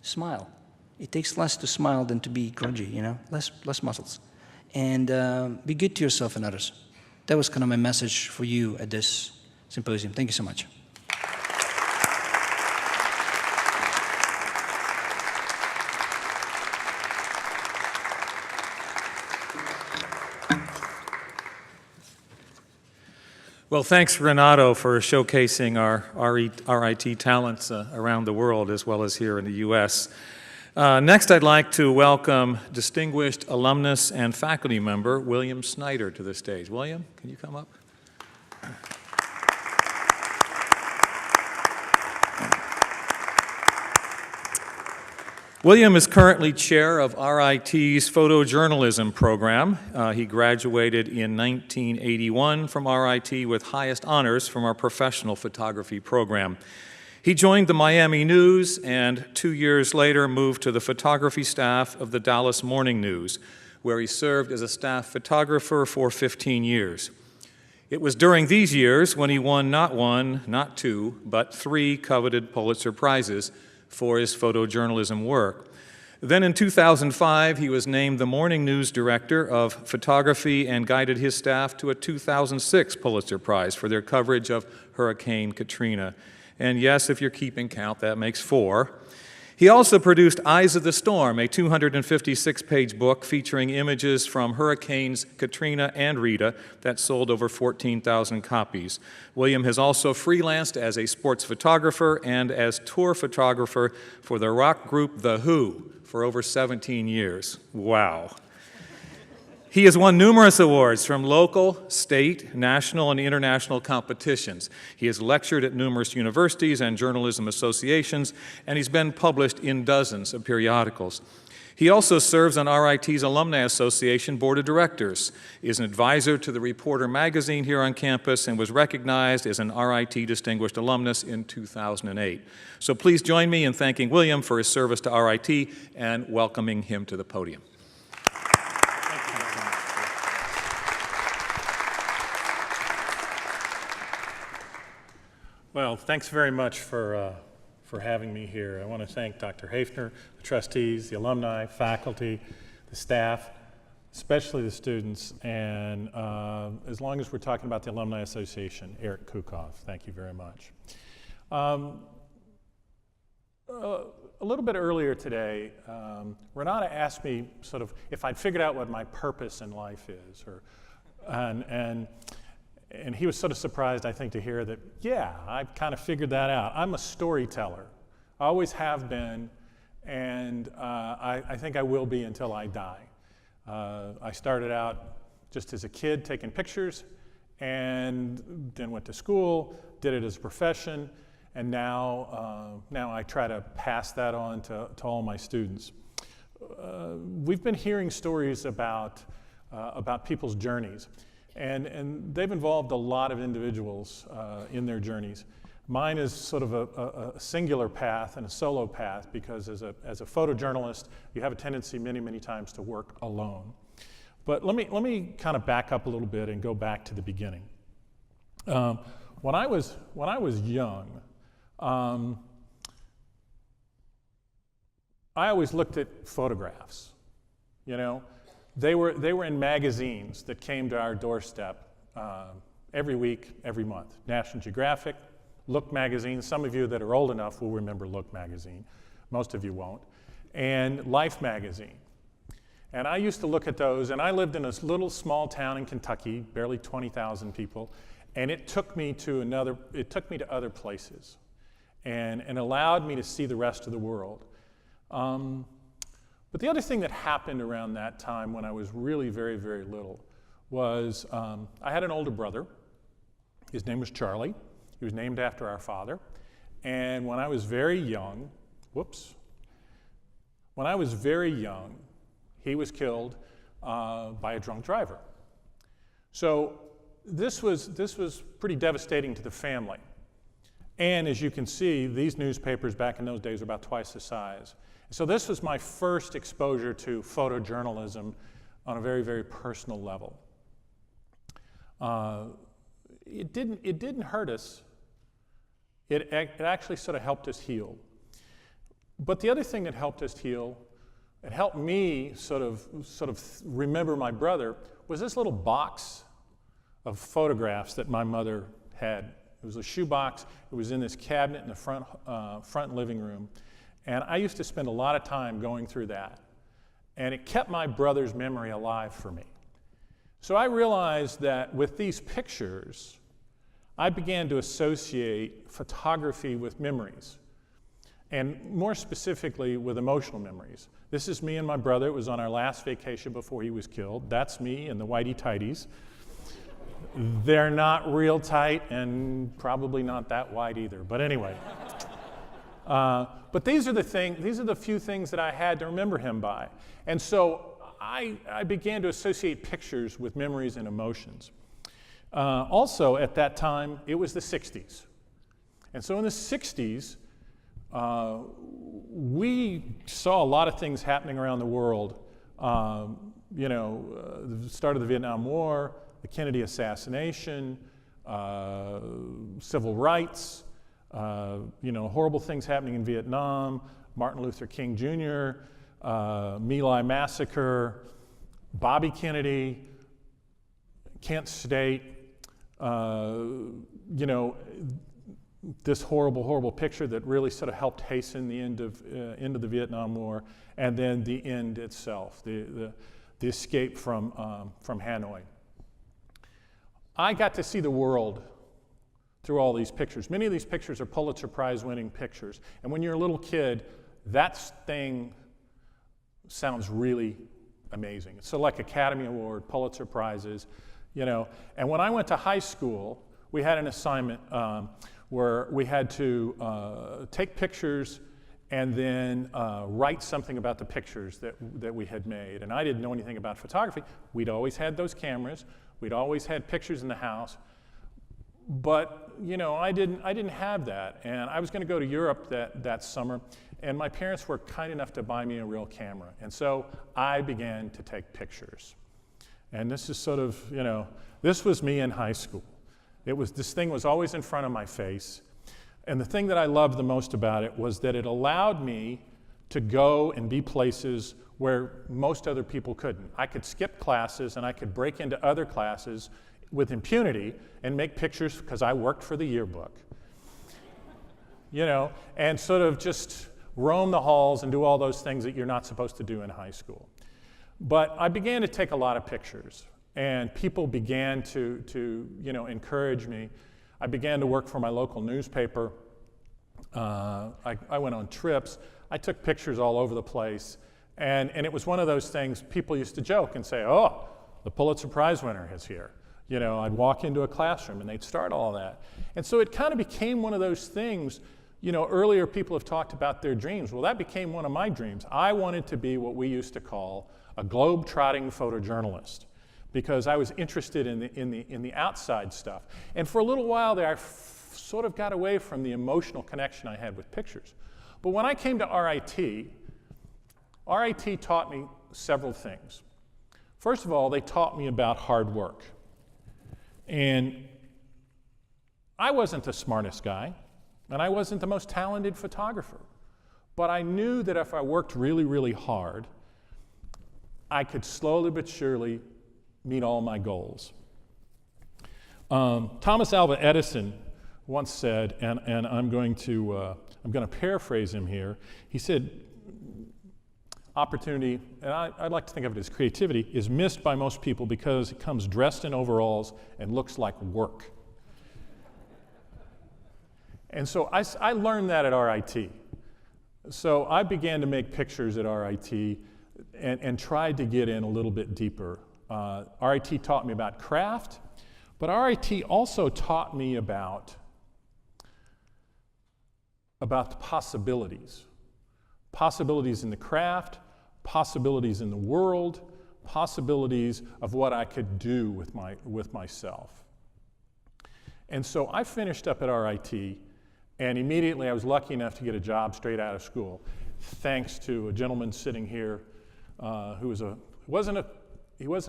Smile. It takes less to smile than to be grungy, less muscles. And be good to yourself and others. That was kind of my message for you at this symposium. Thank you so much. Well, thanks, Renato, for showcasing our RIT talents around the world as well as here in the U.S. Next, I'd like to welcome distinguished alumnus and faculty member William Snyder to the stage. William, can you come up? William is currently chair of RIT's photojournalism program. He graduated in 1981 from RIT with highest honors from our professional photography program. He joined the Miami News and 2 years later moved to the photography staff of the Dallas Morning News, where he served as a staff photographer for 15 years. It was during these years when he won not one, not two, but 3 coveted Pulitzer Prizes for his photojournalism work. Then in 2005, he was named the Morning News Director of Photography and guided his staff to a 2006 Pulitzer Prize for their coverage of Hurricane Katrina. And yes, if you're keeping count, that makes 4. He also produced Eyes of the Storm, a 256-page book featuring images from Hurricanes Katrina and Rita that sold over 14,000 copies. William has also freelanced as a sports photographer and as tour photographer for the rock group The Who for over 17 years. Wow. He has won numerous awards from local, state, national, and international competitions. He has lectured at numerous universities and journalism associations, and he's been published in dozens of periodicals. He also serves on RIT's Alumni Association Board of Directors, is an advisor to the Reporter magazine here on campus, and was recognized as an RIT Distinguished Alumnus in 2008. So please join me in thanking William for his service to RIT and welcoming him to the podium. Well, thanks very much for having me here. I want to thank Dr. Hafner, the trustees, the alumni, faculty, the staff, especially the students, and as long as we're talking about the Alumni Association, Eric Kukov. Thank you very much. A little bit earlier today, Renata asked me sort of if I'd figured out what my purpose in life is, and he was sort of surprised, I think, to hear that, yeah, I've kind of figured that out. I'm a storyteller. I always have been, and I think I will be until I die. I started out just as a kid taking pictures, and then went to school, did it as a profession, and now I try to pass that on to all my students. We've been hearing stories about people's journeys. And they've involved a lot of individuals in their journeys. Mine is sort of a singular path and a solo path because as a photojournalist, you have a tendency many, many times to work alone. But let me kind of back up a little bit and go back to the beginning. When I was young, I always looked at photographs, you know. They were in magazines that came to our doorstep every week, every month. National Geographic, Look magazine. Some of you that are old enough will remember Look magazine. Most of you won't. And Life magazine. And I used to look at those, and I lived in a little small town in Kentucky, barely 20,000 people, and it took me to other places and allowed me to see the rest of the world. But the other thing that happened around that time when I was really very, very little was I had an older brother. His name was Charlie. He was named after our father. And when I was very young, he was killed by a drunk driver. So this was pretty devastating to the family. And as you can see, these newspapers back in those days were about twice the size. So this was my first exposure to photojournalism on a very, very personal level. It didn't hurt us. It actually sort of helped us heal. But the other thing that helped us heal, it helped me sort of remember my brother, was this little box of photographs that my mother had It was a shoebox. It was in this cabinet in the front living room. And I used to spend a lot of time going through that. And it kept my brother's memory alive for me. So I realized that with these pictures, I began to associate photography with memories, and more specifically with emotional memories. This is me and my brother. It was on our last vacation before he was killed. That's me and the whitey tighties. They're not real tight and probably not that wide either, but anyway. But these are the few things that I had to remember him by. And so I began to associate pictures with memories and emotions. Also, at that time, it was the 60s. And so in the 60s, we saw a lot of things happening around the world. The start of the Vietnam War, the Kennedy assassination, civil rights, horrible things happening in Vietnam, Martin Luther King Jr., My Lai massacre, Bobby Kennedy, Kent State, this horrible, horrible picture that really sort of helped hasten the end of the Vietnam War, and then the end itself, the escape from Hanoi. I got to see the world through all these pictures. Many of these pictures are Pulitzer Prize winning pictures, and when you're a little kid, that thing sounds really amazing. It's sort of like Academy Award, Pulitzer Prizes, And when I went to high school, we had an assignment where we had to take pictures and then write something about the pictures that we had made. And I didn't know anything about photography. We'd always had those cameras. We'd always had pictures in the house. But I didn't have that. And I was going to go to Europe that summer. And my parents were kind enough to buy me a real camera. And so I began to take pictures. And this is sort of, this was me in high school. This thing was always in front of my face. And the thing that I loved the most about it was that it allowed me to go and be places where most other people couldn't. I could skip classes and I could break into other classes with impunity and make pictures because I worked for the yearbook. And sort of just roam the halls and do all those things that you're not supposed to do in high school. But I began to take a lot of pictures, and people began to encourage me. I began to work for my local newspaper. I went on trips. I took pictures all over the place, and it was one of those things people used to joke and say, "Oh, the Pulitzer Prize winner is here." I'd walk into a classroom and they'd start all that. And so it kind of became one of those things. Earlier people have talked about their dreams. Well, that became one of my dreams. I wanted to be what we used to call a globe-trotting photojournalist, because I was interested in the outside stuff. And for a little while there, I sort of got away from the emotional connection I had with pictures. But when I came to RIT taught me several things. First of all, they taught me about hard work. And I wasn't the smartest guy, and I wasn't the most talented photographer. But I knew that if I worked really, really hard, I could slowly but surely meet all my goals. Thomas Alva Edison once said, and I'm going to paraphrase him here. He said, opportunity, and I'd like to think of it as creativity, is missed by most people because it comes dressed in overalls and looks like work. And so I learned that at RIT. So I began to make pictures at RIT and tried to get in a little bit deeper. RIT taught me about craft, but RIT also taught me about the possibilities. Possibilities in the craft, possibilities in the world, possibilities of what I could do with myself. And so I finished up at RIT, and immediately I was lucky enough to get a job straight out of school, thanks to a gentleman sitting here who wasn't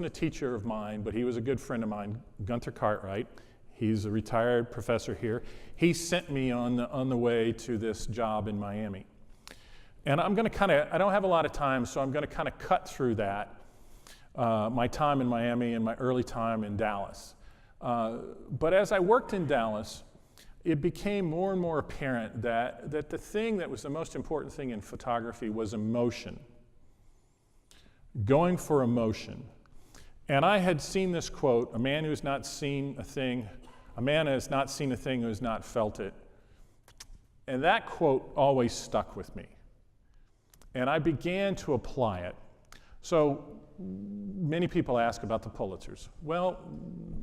a teacher of mine, but he was a good friend of mine, Gunther Cartwright. He's a retired professor here. He sent me on the way to this job in Miami. And I'm going to I don't have a lot of time, so I'm going to kind of cut through that, my time in Miami and my early time in Dallas. But as I worked in Dallas, it became more and more apparent that the thing that was the most important thing in photography was emotion. Going for emotion. And I had seen this quote, a man has not seen a thing who has not felt it. And that quote always stuck with me. And I began to apply it. So many people ask about the Pulitzers. Well,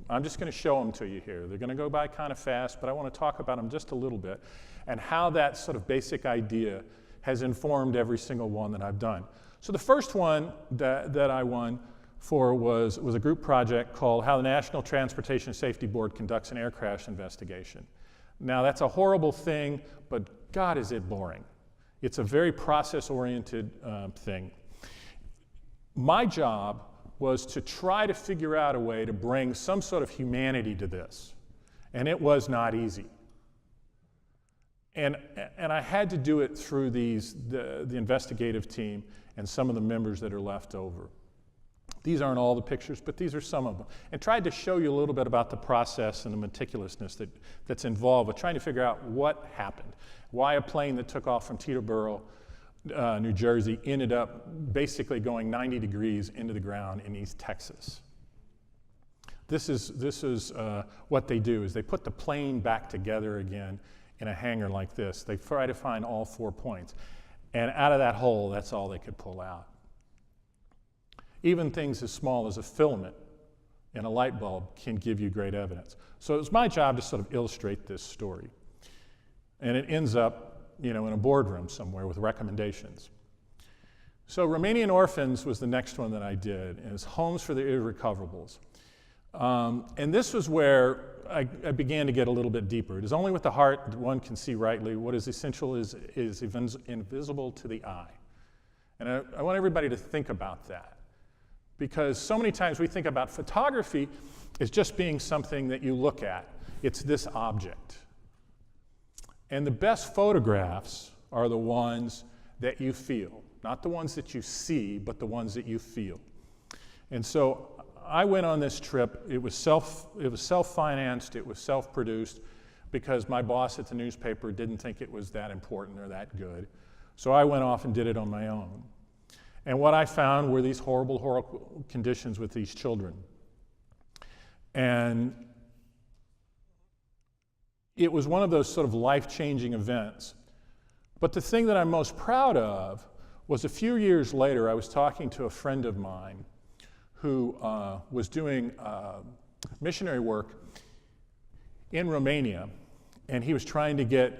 I'm just going to show them to you here. They're going to go by kind of fast, but I want to talk about them just a little bit and how that sort of basic idea has informed every single one that I've done. So the first one that I won for was a group project called How the National Transportation Safety Board Conducts an Air Crash Investigation. Now that's a horrible thing, but God is it boring. It's a very process-oriented thing. My job was to try to figure out a way to bring some sort of humanity to this, and it was not easy. And I had to do it through the investigative team and some of the members that are left over. These aren't all the pictures, but these are some of them. And tried to show you a little bit about the process and the meticulousness that's involved with trying to figure out what happened. Why a plane that took off from Teterboro, New Jersey, ended up basically going 90 degrees into the ground in East Texas. This is what they do, is they put the plane back together again in a hangar like this. They try to find all 4 points. And out of that hole, that's all they could pull out. Even things as small as a filament in a light bulb can give you great evidence. So it was my job to sort of illustrate this story. And it ends up, in a boardroom somewhere with recommendations. So Romanian Orphans was the next one that I did, and it's Homes for the Irrecoverables. And this was where I began to get a little bit deeper. It is only with the heart that one can see rightly. What is essential is invisible to the eye. And I want everybody to think about that. Because so many times we think about photography as just being something that you look at. It's this object. And the best photographs are the ones that you feel. Not the ones that you see, but the ones that you feel. And so I went on this trip. It was self-financed, it was self-produced, because my boss at the newspaper didn't think it was that important or that good. So I went off and did it on my own. And what I found were these horrible, horrible conditions with these children. And it was one of those sort of life-changing events. But the thing that I'm most proud of was a few years later, I was talking to a friend of mine who was doing missionary work in Romania, and he was trying to get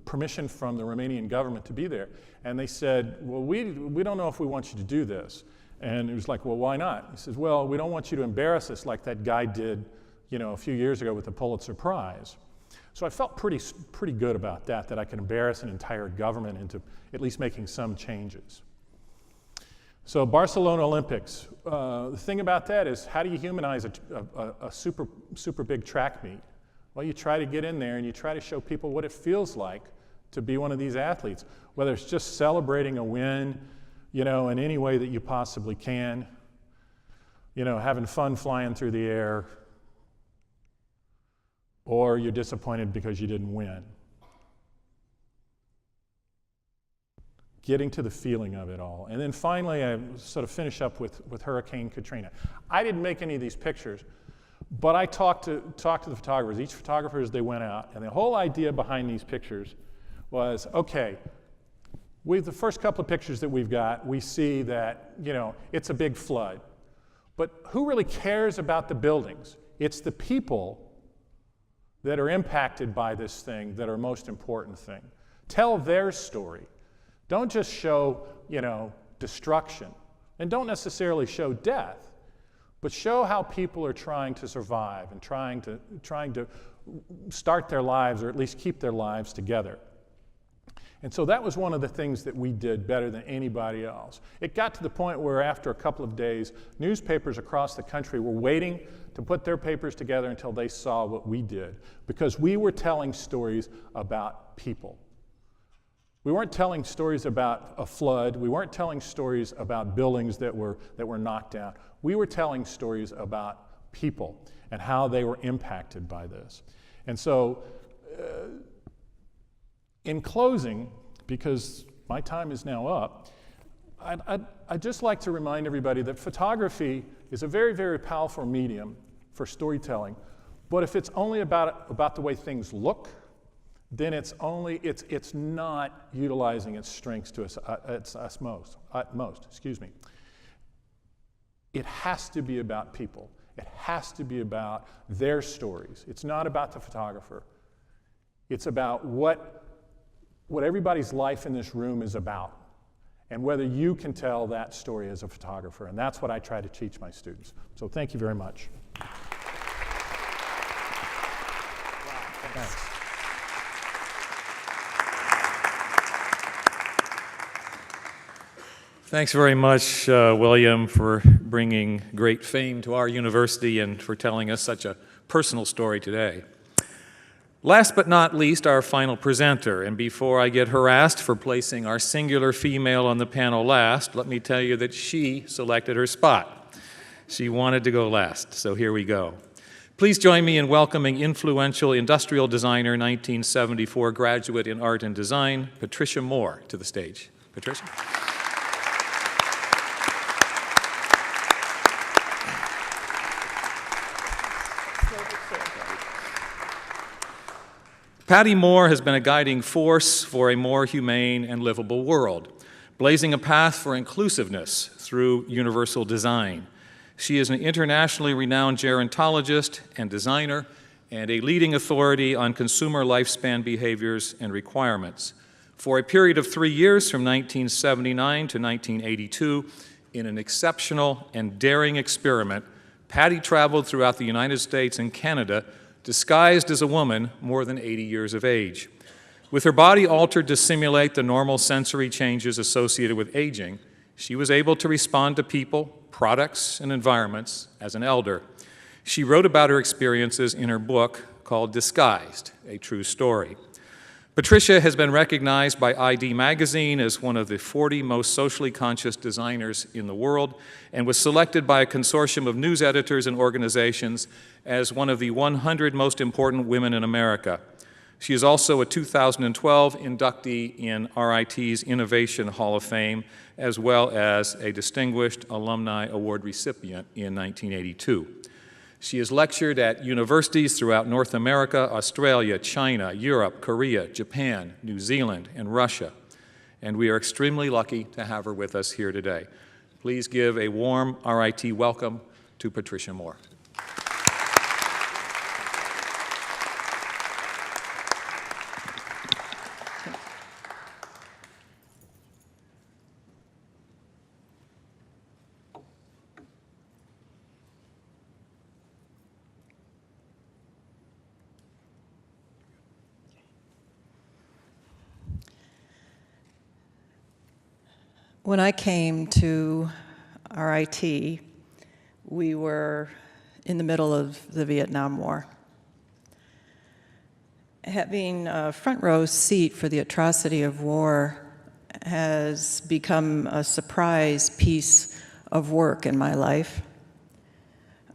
permission from the Romanian government to be there. And they said, well, we don't know if we want you to do this. And he was like, well, why not? He says, well, we don't want you to embarrass us like that guy did, a few years ago with the Pulitzer Prize. So I felt pretty good about that I could embarrass an entire government into at least making some changes. So Barcelona Olympics, the thing about that is, how do you humanize a super big track meet? Well, you try to get in there and you try to show people what it feels like to be one of these athletes, whether it's just celebrating a win, in any way that you possibly can, having fun flying through the air, or you're disappointed because you didn't win. Getting to the feeling of it all. And then finally, I sort of finish up with Hurricane Katrina. I didn't make any of these pictures, but I talked to the photographers, each photographer as they went out, and the whole idea behind these pictures was, okay, with the first couple of pictures that we've got, we see that, it's a big flood. But who really cares about the buildings? It's the people that are impacted by this thing that are most important thing. Tell their story. Don't just show, destruction. And don't necessarily show death, but show how people are trying to survive and trying to start their lives, or at least keep their lives together. And so that was one of the things that we did better than anybody else. It got to the point where after a couple of days, newspapers across the country were waiting to put their papers together until they saw what we did, because we were telling stories about people. We weren't telling stories about a flood. We weren't telling stories about buildings that were knocked down. We were telling stories about people and how they were impacted by this. And so In closing, because my time is now up, I'd just like to remind everybody that photography is a very, very powerful medium for storytelling. But if it's only about the way things look, then it's not utilizing its strengths to its utmost. Excuse me. It has to be about people. It has to be about their stories. It's not about the photographer. It's about what everybody's life in this room is about, and whether you can tell that story as a photographer. And that's what I try to teach my students. So thank you very much. Thanks. Thanks very much, William, for bringing great fame to our university and for telling us such a personal story today. Last but not least, our final presenter. And before I get harassed for placing our singular female on the panel last, let me tell you that she selected her spot. She wanted to go last, so here we go. Please join me in welcoming influential industrial designer, 1974 graduate in art and design, Patricia Moore, to the stage. Patricia? Patty Moore has been a guiding force for a more humane and livable world, blazing a path for inclusiveness through universal design. She is an internationally renowned gerontologist and designer and a leading authority on consumer lifespan behaviors and requirements. For a period of 3 years, from 1979 to 1982, in an exceptional and daring experiment, Patty traveled throughout the United States and Canada disguised as a woman more than 80 years of age. With her body altered to simulate the normal sensory changes associated with aging, she was able to respond to people, products, and environments as an elder. She wrote about her experiences in her book called Disguised, A True Story. Patricia has been recognized by ID Magazine as one of the 40 most socially conscious designers in the world and was selected by a consortium of news editors and organizations as one of the 100 most important women in America. She is also a 2012 inductee in RIT's Innovation Hall of Fame, as well as a Distinguished Alumni Award recipient in 1982. She has lectured at universities throughout North America, Australia, China, Europe, Korea, Japan, New Zealand, and Russia. And we are extremely lucky to have her with us here today. Please give a warm RIT welcome to Patricia Moore. When I came to RIT, we were in the middle of the Vietnam War. Having a front row seat for the atrocity of war has become a surprise piece of work in my life.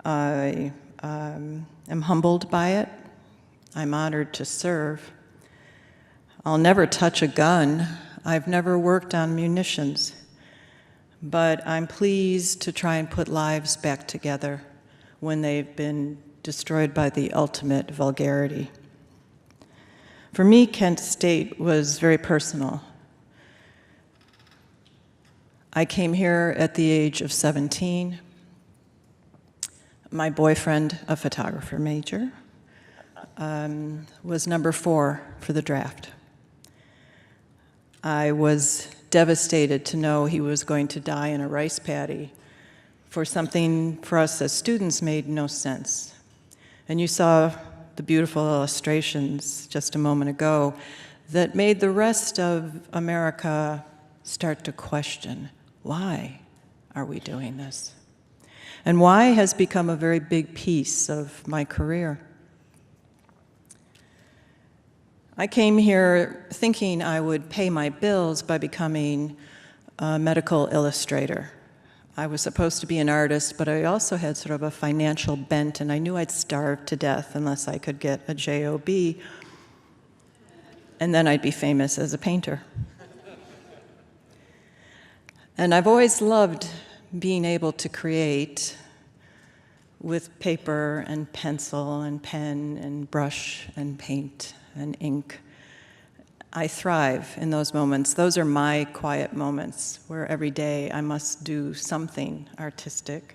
I am humbled by it. I'm honored to serve. I'll never touch a gun. I've never worked on munitions. But I'm pleased to try and put lives back together when they've been destroyed by the ultimate vulgarity. For me, Kent State was very personal. I came here at the age of 17. My boyfriend, a photographer major, was number 4 for the draft. I was devastated to know he was going to die in a rice paddy for something for us as students made no sense. And you saw the beautiful illustrations just a moment ago that made the rest of America start to question, why are we doing this? And why has become a very big piece of my career. I came here thinking I would pay my bills by becoming a medical illustrator. I was supposed to be an artist, but I also had sort of a financial bent, and I knew I'd starve to death unless I could get a job. and then I'd be famous as a painter. And I've always loved being able to create with paper and pencil and pen and brush and paint and ink. I thrive in those moments. Those are my quiet moments where every day I must do something artistic.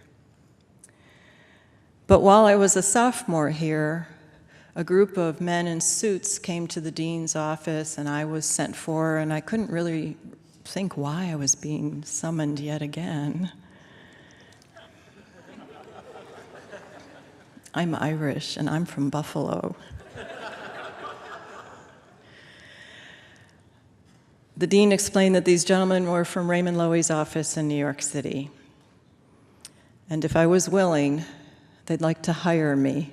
But while I was a sophomore here, a group of men in suits came to the dean's office and I was sent for, and I couldn't really think why I was being summoned yet again. I'm Irish and I'm from Buffalo. The dean explained that these gentlemen were from Raymond Loewy's office in New York City. And if I was willing, they'd like to hire me.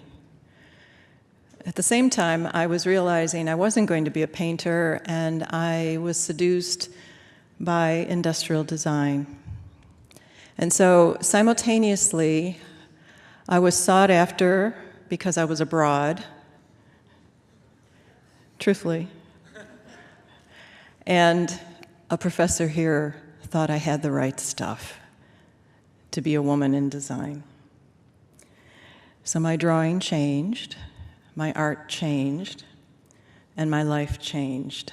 At the same time, I was realizing I wasn't going to be a painter, and I was seduced by industrial design. And so simultaneously, I was sought after because I was abroad, truthfully. And a professor here thought I had the right stuff to be a woman in design. So my drawing changed, my art changed, and my life changed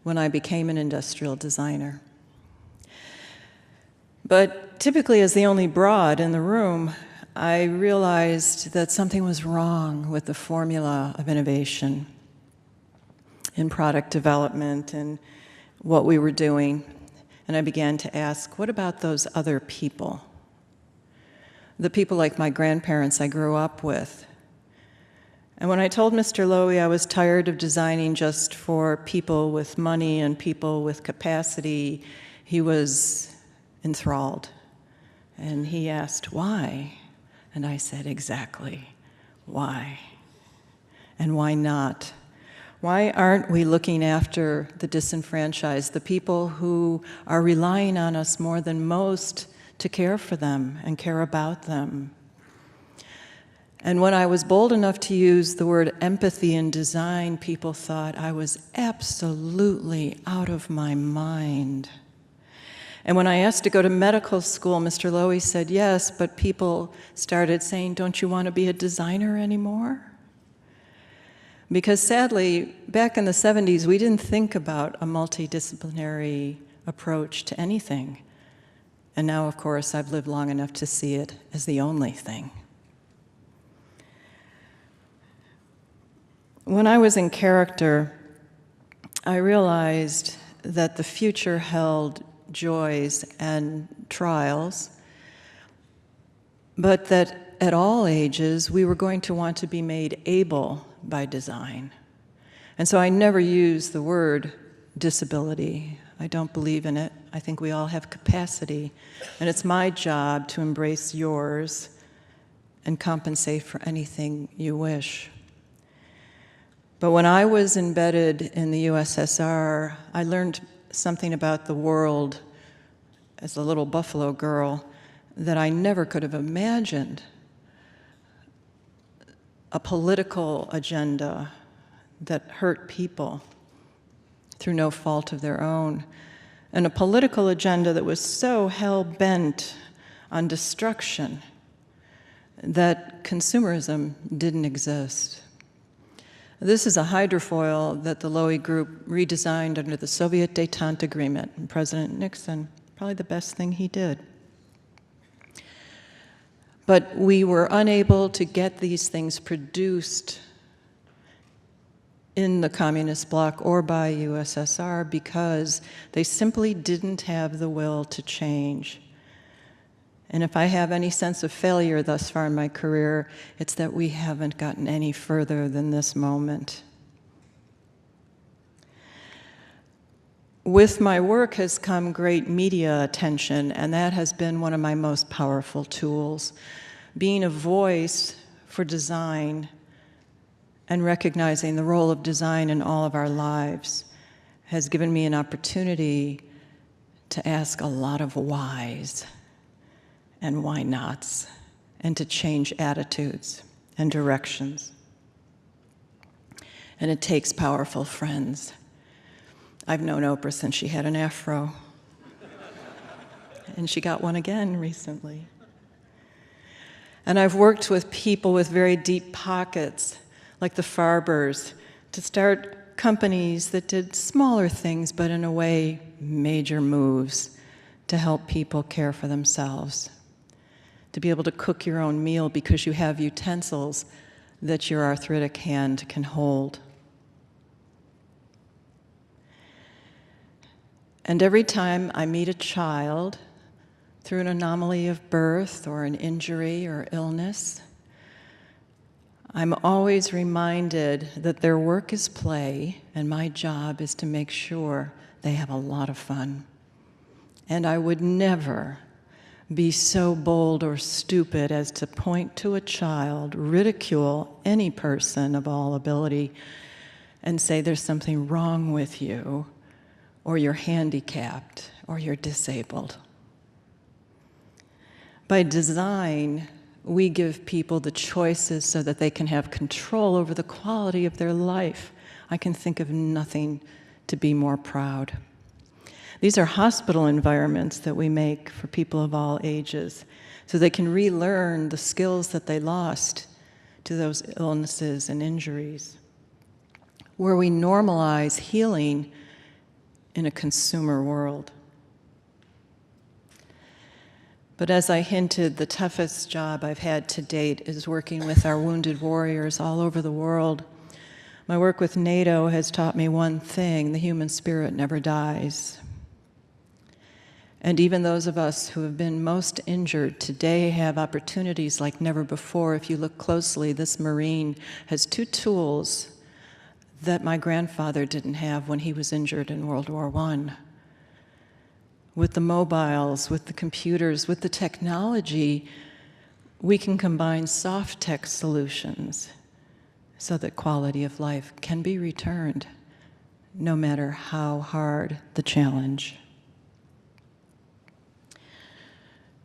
when I became an industrial designer. But typically, as the only broad in the room, I realized that something was wrong with the formula of innovation in product development and what we were doing. And I began to ask, what about those other people? The people like my grandparents I grew up with. And when I told Mr. Loewy I was tired of designing just for people with money and people with capacity, he was enthralled. And he asked, why? And I said, exactly, why? And why not? Why aren't we looking after the disenfranchised, the people who are relying on us more than most to care for them and care about them? And when I was bold enough to use the word empathy in design, people thought I was absolutely out of my mind. And when I asked to go to medical school, Mr. Loewy said yes, but people started saying, don't you want to be a designer anymore? Because sadly, back in the 70s, we didn't think about a multidisciplinary approach to anything. And now, of course, I've lived long enough to see it as the only thing. When I was in character, I realized that the future held joys and trials, but that at all ages, we were going to want to be made able by design. And so I never use the word disability. I don't believe in it. I think we all have capacity, and it's my job to embrace yours and compensate for anything you wish. But when I was embedded in the USSR, I learned something about the world as a little Buffalo girl that I never could have imagined. A political agenda that hurt people through no fault of their own, and a political agenda that was so hell-bent on destruction that consumerism didn't exist. This is a hydrofoil that the Loewy Group redesigned under the Soviet Détente Agreement, and President Nixon, probably the best thing he did. But we were unable to get these things produced in the communist bloc or by USSR because they simply didn't have the will to change. And if I have any sense of failure thus far in my career, it's that we haven't gotten any further than this moment. With my work has come great media attention, and that has been one of my most powerful tools. Being a voice for design and recognizing the role of design in all of our lives has given me an opportunity to ask a lot of whys and why nots, and to change attitudes and directions. And it takes powerful friends I've known Oprah since she had an afro. And she got one again recently. And I've worked with people with very deep pockets, like the Farbers, to start companies that did smaller things, but in a way, major moves to help people care for themselves. To be able to cook your own meal because you have utensils that your arthritic hand can hold. And every time I meet a child, through an anomaly of birth or an injury or illness, I'm always reminded that their work is play, and my job is to make sure they have a lot of fun. And I would never be so bold or stupid as to point to a child, ridicule any person of all ability, and say there's something wrong with you, or you're handicapped, or you're disabled. By design, we give people the choices so that they can have control over the quality of their life. I can think of nothing to be more proud. These are hospital environments that we make for people of all ages, so they can relearn the skills that they lost to those illnesses and injuries, where we normalize healing in a consumer world. But as I hinted, the toughest job I've had to date is working with our wounded warriors all over the world. My work with NATO has taught me one thing: the human spirit never dies. And even those of us who have been most injured today have opportunities like never before. If you look closely, this Marine has two tools that my grandfather didn't have when he was injured in World War I. With the mobiles, with the computers, with the technology, we can combine soft tech solutions so that quality of life can be returned, no matter how hard the challenge.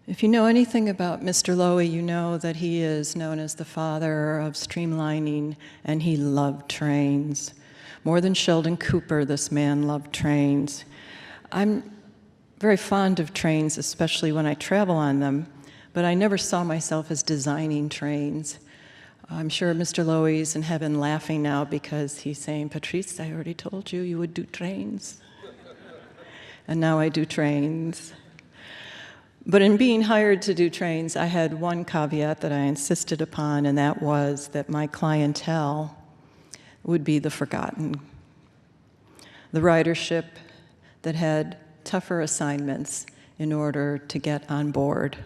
If you know anything about Mr. Lowy, you know that he is known as the father of streamlining, and he loved trains. More than Sheldon Cooper, this man loved trains. I'm very fond of trains, especially when I travel on them, but I never saw myself as designing trains. I'm sure Mr. Lowy's in heaven laughing now because he's saying, "Patrice, I already told you you would do trains." And now I do trains. But in being hired to do trains, I had one caveat that I insisted upon, and that was that my clientele would be the forgotten. The ridership that had tougher assignments in order to get on board.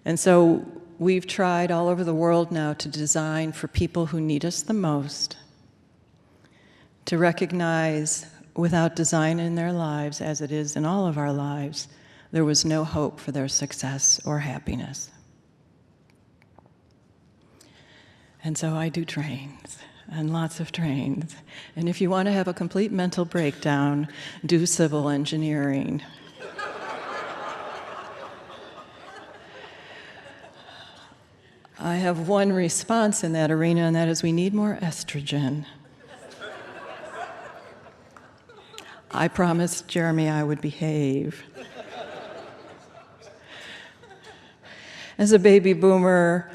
And so we've tried all over the world now to design for people who need us the most, to recognize without design in their lives, as it is in all of our lives, there was no hope for their success or happiness. And so I do trains, and lots of trains. And if you want to have a complete mental breakdown, do civil engineering. I have one response in that arena, and that is we need more estrogen. I promised Jeremy I would behave. As a baby boomer,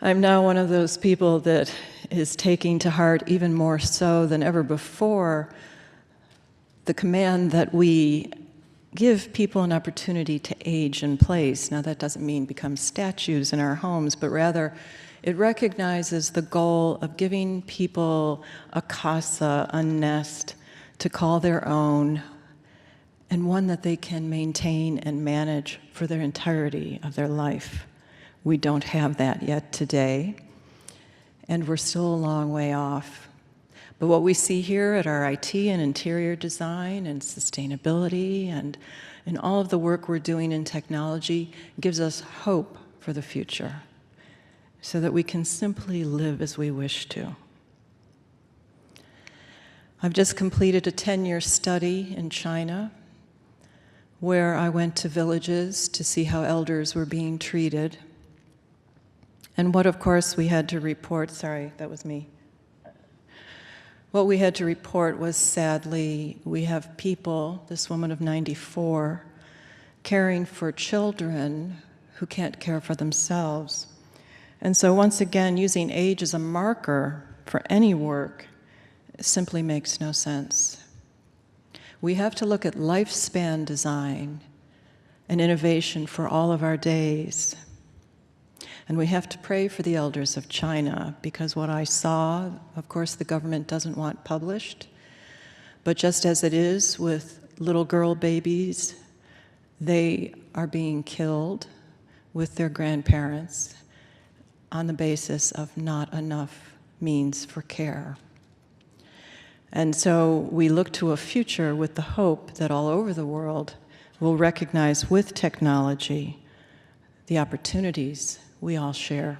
I'm now one of those people that is taking to heart, even more so than ever before, the command that we give people an opportunity to age in place. Now, that doesn't mean become statues in our homes, but rather it recognizes the goal of giving people a casa, a nest, to call their own, and one that they can maintain and manage for their entirety of their life. We don't have that yet today, and we're still a long way off. But what we see here at our IT and interior design and sustainability and in all of the work we're doing in technology gives us hope for the future so that we can simply live as we wish to. I've just completed a 10-year study in China where I went to villages to see how elders were being treated. And what, of course, we had to report, sorry, that was me. What we had to report was, sadly, we have people, this woman of 94, caring for children who can't care for themselves. And so once again, using age as a marker for any work simply makes no sense. We have to look at lifespan design and innovation for all of our days. And we have to pray for the elders of China, because what I saw, of course, the government doesn't want published, but just as it is with little girl babies, they are being killed with their grandparents on the basis of not enough means for care. And so we look to a future with the hope that all over the world will recognize with technology the opportunities we all share.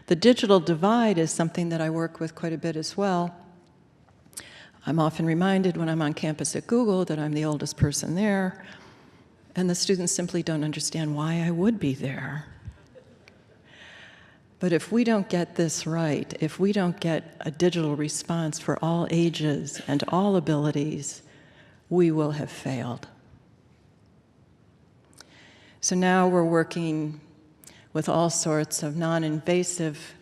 The digital divide is something that I work with quite a bit as well. I'm often reminded when I'm on campus at Google that I'm the oldest person there, and the students simply don't understand why I would be there. But if we don't get this right, if we don't get a digital response for all ages and all abilities, we will have failed. So now we're working with all sorts of non-invasive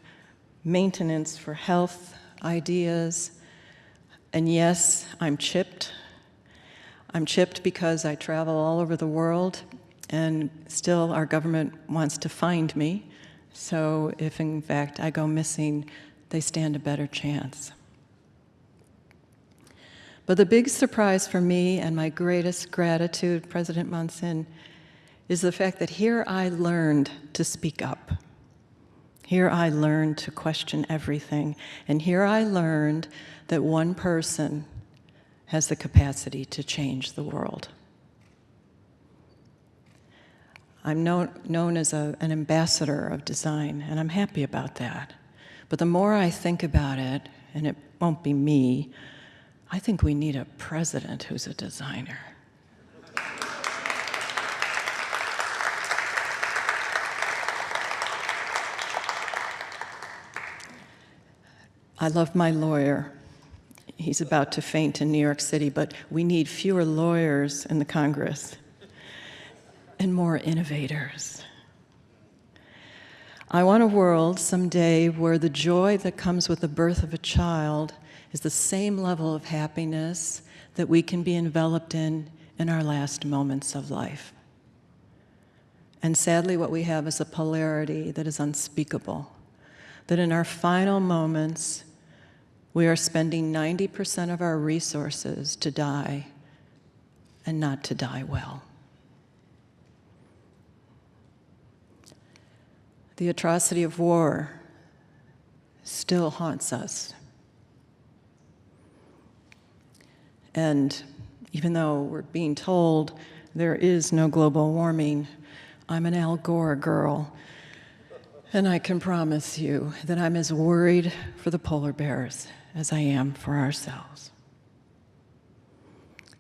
maintenance for health ideas. And yes, I'm chipped. I'm chipped because I travel all over the world, and still our government wants to find me. So if in fact I go missing, they stand a better chance. But the big surprise for me, and my greatest gratitude, President Monson, is the fact that here I learned to speak up. Here I learned to question everything. And here I learned that one person has the capacity to change the world. I'm known as an ambassador of design, and I'm happy about that. But the more I think about it, and it won't be me, I think we need a president who's a designer. I love my lawyer. He's about to faint in New York City, but we need fewer lawyers in the Congress and more innovators. I want a world someday where the joy that comes with the birth of a child is the same level of happiness that we can be enveloped in our last moments of life. And sadly, what we have is a polarity that is unspeakable, that in our final moments, we are spending 90% of our resources to die and not to die well. The atrocity of war still haunts us. And even though we're being told there is no global warming, I'm an Al Gore girl, and I can promise you that I'm as worried for the polar bears as I am for ourselves.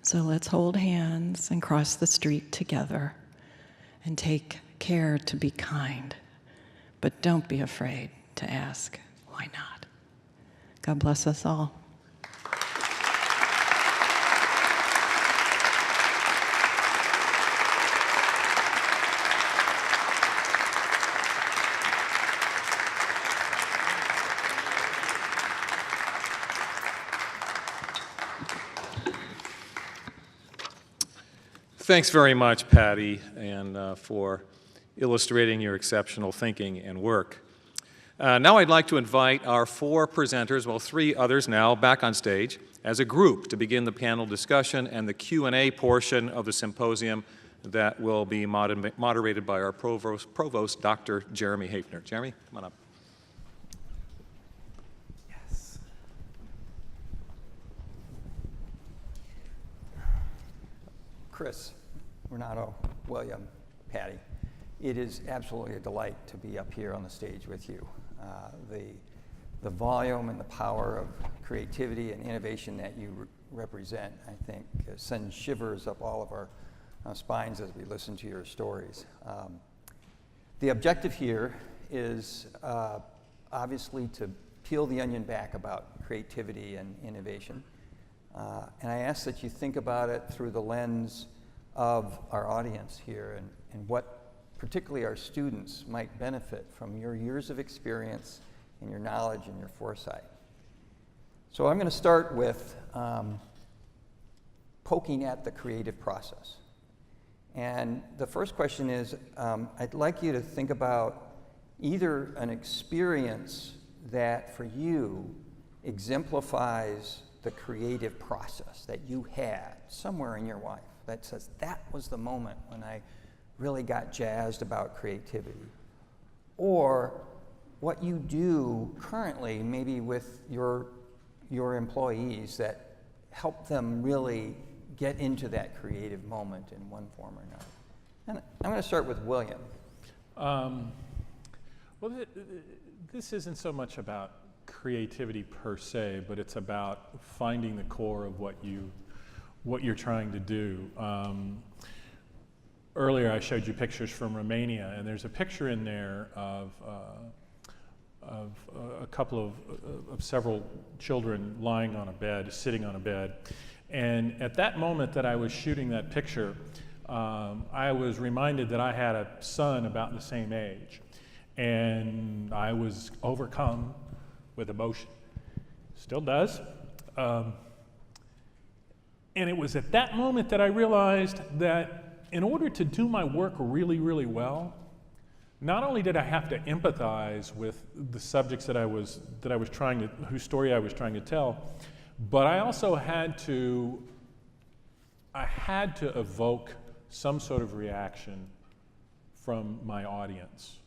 So let's hold hands and cross the street together and take care to be kind. But don't be afraid to ask, why not? God bless us all. Thanks very much, Patty, and for illustrating your exceptional thinking and work. Now I'd like to invite our four presenters, well, three others now, back on stage as a group to begin the panel discussion and the Q&A portion of the symposium that will be moderated by our provost, Dr. Jeremy Haefner. Jeremy, come on up. Yes. Chris, Renato, William, Patty, it is absolutely a delight to be up here on the stage with you. The volume and the power of creativity and innovation that you represent, I think, sends shivers up all of our spines as we listen to your stories. The objective here is obviously to peel the onion back about creativity and innovation. And I ask that you think about it through the lens of our audience here and what particularly our students might benefit from your years of experience and your knowledge and your foresight. So I'm going to start with poking at the creative process. And the first question is, I'd like you to think about either an experience that for you exemplifies the creative process that you had somewhere in your life that says, that was the moment when I really got jazzed about creativity. Or what you do currently, maybe with your employees, that help them really get into that creative moment in one form or another. And I'm going to start with William. Well, this isn't so much about creativity per se, but it's about finding the core of what you're trying to do. Earlier I showed you pictures from Romania, and there's a picture in there of a couple of several children lying on a bed, sitting on a bed. And at that moment that I was shooting that picture, I was reminded that I had a son about the same age. And I was overcome with emotion. Still does. And it was at that moment that I realized that in order to do my work really, really well, not only did I have to empathize with the subjects whose story I was trying to tell, but I also had to evoke some sort of reaction from my audience.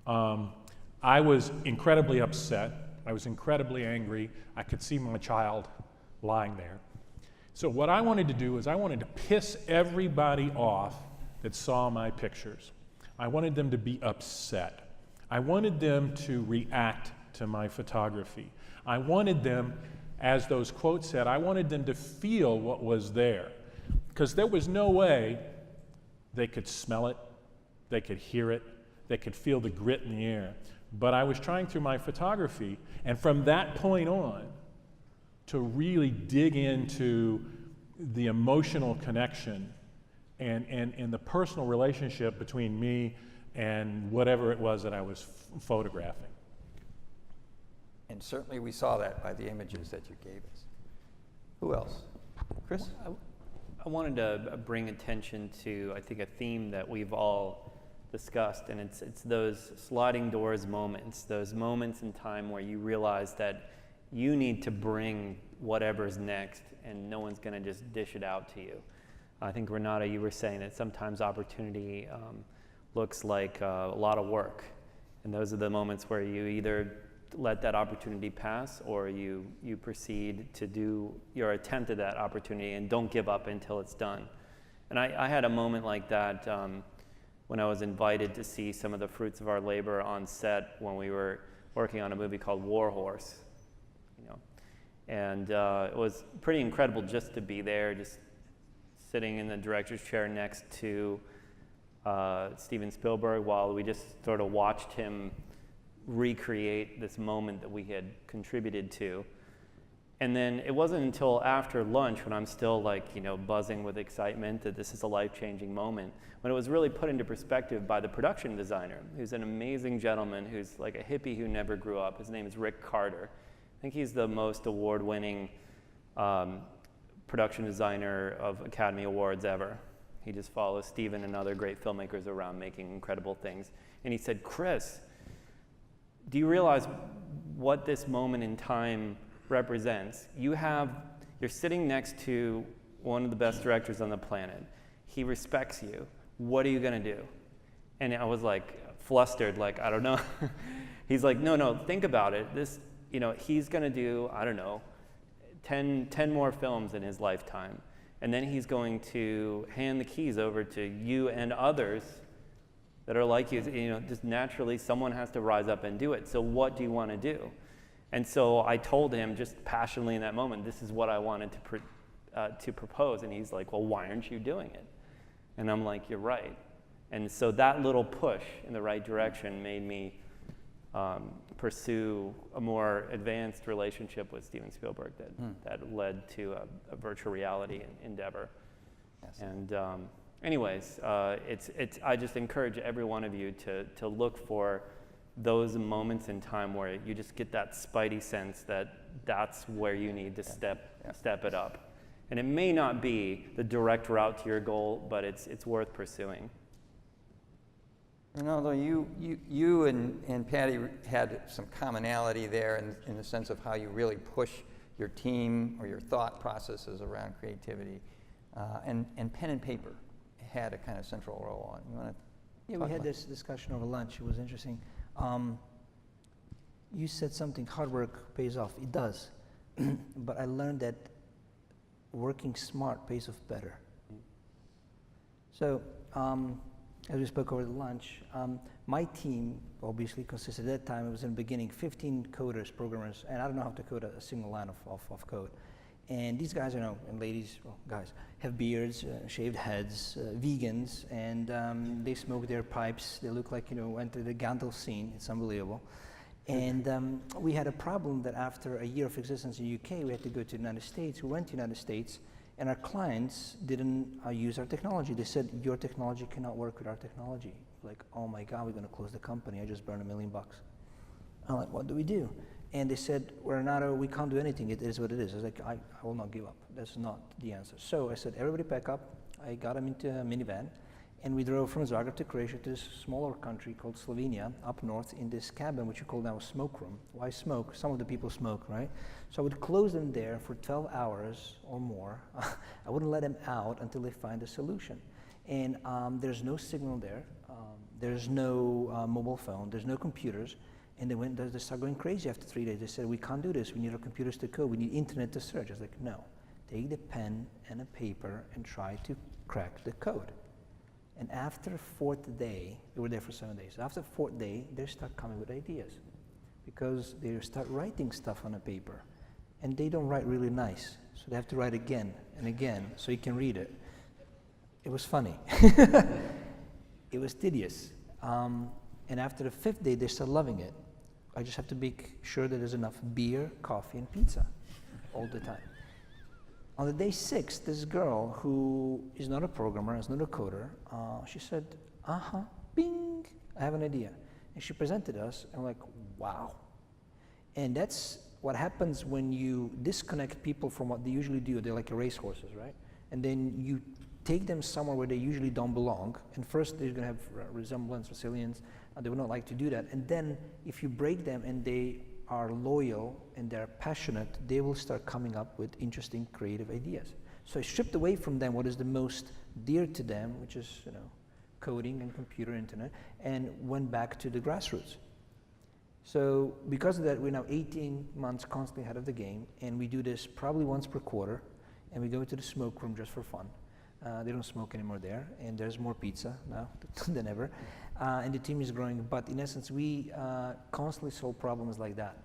I was incredibly upset. I was incredibly angry. I could see my child lying there. So what I wanted to do is I wanted to piss everybody off that saw my pictures. I wanted them to be upset. I wanted them to react to my photography. I wanted them, as those quotes said, I wanted them to feel what was there. Because there was no way they could smell it, they could hear it, they could feel the grit in the air. But I was trying through my photography, and from that point on, to really dig into the emotional connection and the personal relationship between me and whatever it was that I was photographing. And certainly we saw that by the images that you gave us. Who else? Chris? I wanted to bring attention to, I think, a theme that we've all discussed, and it's those sliding doors moments, those moments in time where you realize that you need to bring whatever's next, and no one's going to just dish it out to you. I think, Renata, you were saying that sometimes opportunity looks like a lot of work, and those are the moments where you either let that opportunity pass or you proceed to do your attempt at that opportunity and don't give up until it's done. And I had a moment like that when I was invited to see some of the fruits of our labor on set when we were working on a movie called War Horse. And it was pretty incredible just to be there, just sitting in the director's chair next to Steven Spielberg while we just sort of watched him recreate this moment that we had contributed to. And then it wasn't until after lunch, when I'm still buzzing with excitement that this is a life-changing moment, when it was really put into perspective by the production designer, who's an amazing gentleman who's like a hippie who never grew up. His name is Rick Carter. I think he's the most award-winning production designer of Academy Awards ever. He just follows Steven and other great filmmakers around making incredible things. And he said, Chris, do you realize what this moment in time represents? You're sitting next to one of the best directors on the planet. He respects you. What are you going to do? And I was flustered, I don't know. He's like, no, think about it. He's going to do, 10 more films in his lifetime. And then he's going to hand the keys over to you and others that are like you. Just naturally, someone has to rise up and do it. So what do you want to do? And so I told him just passionately in that moment, this is what I wanted to propose. And he's like, well, why aren't you doing it? And I'm like, you're right. And so that little push in the right direction made me pursue a more advanced relationship with Steven Spielberg that led to a virtual reality endeavor. Yes. And anyways, I just encourage every one of you to look for those moments in time where you just get that spidey sense that that's where you need to step it up. And it may not be the direct route to your goal, but it's worth pursuing. And although you and Patty had some commonality there in the sense of how you really push your team or your thought processes around creativity, and pen and paper had a kind of central role on. You want to? Yeah, we had this discussion over lunch. It was interesting. You said something, hard work pays off. It does. But I learned that working smart pays off better. So, as we spoke over the lunch, my team obviously consisted at that time, it was in the beginning, 15 coders, programmers, and I don't know how to code a single line of code. And these guys, and ladies, well, guys, have beards, shaved heads, vegans, and they smoke their pipes. They look like, enter the Gandalf scene. It's unbelievable. And we had a problem that after a year of existence in the UK, we had to go to the United States. We went to the United States, and our clients didn't use our technology. They said, your technology cannot work with our technology. Like, oh my God, we're going to close the company. I just burned $1 million. I'm like, what do we do? And they said, we can't do anything. It is what it is. I was like, I will not give up. That's not the answer. So I said, everybody pack up. I got them into a minivan, and we drove from Zagreb to Croatia to this smaller country called Slovenia, up north, in this cabin, which we call now a smoke room. Why smoke? Some of the people smoke, right? So I would close them there for 12 hours or more. I wouldn't let them out until they find a solution. And there's no signal there. There's no mobile phone. There's no computers. And they started going crazy after 3 days. They said, we can't do this. We need our computers to code. We need internet to search. I was like, no. Take the pen and a paper and try to crack the code. And after the fourth day, we were there for 7 days. After the fourth day, they start coming with ideas because they start writing stuff on a paper. And they don't write really nice. So they have to write again and again so you can read it. It was funny. It was tedious. And after the fifth day, they start loving it. I just have to make sure that there's enough beer, coffee, and pizza all the time. On the day 6, this girl who is not a programmer, is not a coder, she said, bing, I have an idea. And she presented us, and we're like, wow. And that's what happens when you disconnect people from what they usually do. They're like racehorses, right? And then you take them somewhere where they usually don't belong. And first, they're going to have resemblance, resilience. They would not like to do that. And then if you break them and they are loyal and they're passionate, they will start coming up with interesting, creative ideas. So I stripped away from them what is the most dear to them, which is coding and computer internet, and went back to the grassroots. So because of that, we're now 18 months constantly ahead of the game, and we do this probably once per quarter, and we go to the smoke room just for fun. They don't smoke anymore there, and there's more pizza now than ever. And the team is growing, but in essence, we constantly solve problems like that,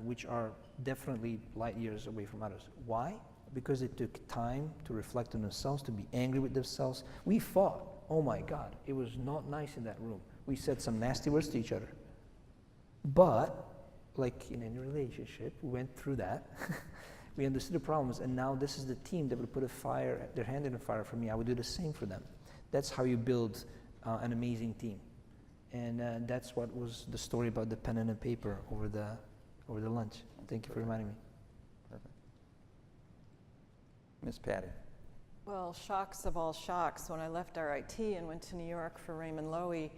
which are definitely light years away from others. Why? Because it took time to reflect on themselves, to be angry with themselves. We fought. Oh my God, it was not nice in that room. We said some nasty words to each other. But, like in any relationship, we went through that. We understood the problems, and now this is the team that would put their hand in the fire for me. I would do the same for them. That's how you build an amazing team. And that's what was the story about the pen and the paper over the lunch. Thank you for reminding me. Perfect. Miss Patty. Well, shocks of all shocks. When I left RIT and went to New York for Raymond Loewy,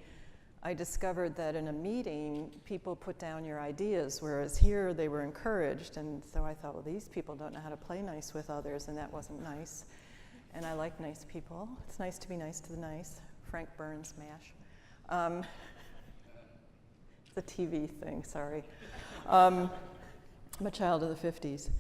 I discovered that in a meeting, people put down your ideas, whereas here they were encouraged. And so I thought, well, these people don't know how to play nice with others, and that wasn't nice. And I like nice people. It's nice to be nice to the nice. Frank Burns, MASH. It's a TV thing, sorry. I'm a child of the 50s.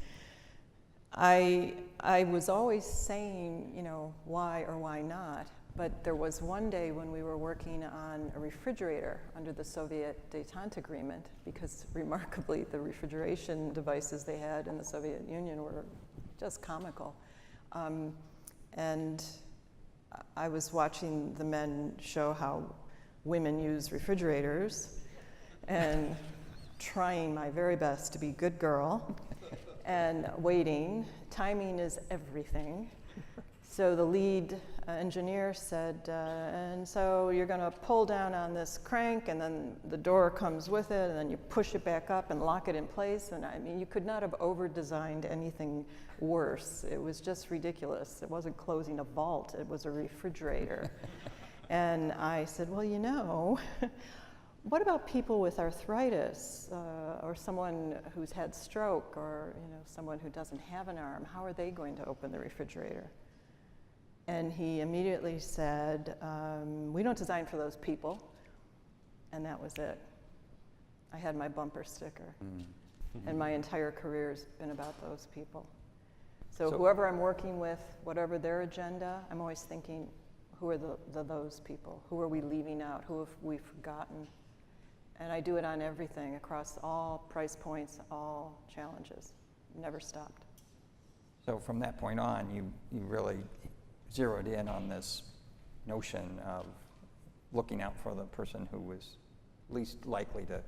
I was always saying, why or why not? But there was one day when we were working on a refrigerator under the Soviet Détente Agreement, because remarkably the refrigeration devices they had in the Soviet Union were just comical. And I was watching the men show how women use refrigerators, and trying my very best to be a good girl and waiting. Timing is everything. So the lead engineer said, and so you're going to pull down on this crank, and then the door comes with it, and then you push it back up and lock it in place. And I mean, you could not have over-designed anything worse. It was just ridiculous. It wasn't closing a vault, it was a refrigerator. And I said, well, you know, what about people with arthritis, or someone who's had stroke, or someone who doesn't have an arm? How are they going to open the refrigerator? And he immediately said, we don't design for those people. And that was it. I had my bumper sticker. And my entire career has been about those people. So whoever I'm working with, whatever their agenda, I'm always thinking, who are those people? Who are we leaving out? Who have we forgotten? And I do it on everything, across all price points, all challenges. Never stopped. So from that point on, you really zeroed in on this notion of looking out for the person who was least likely to be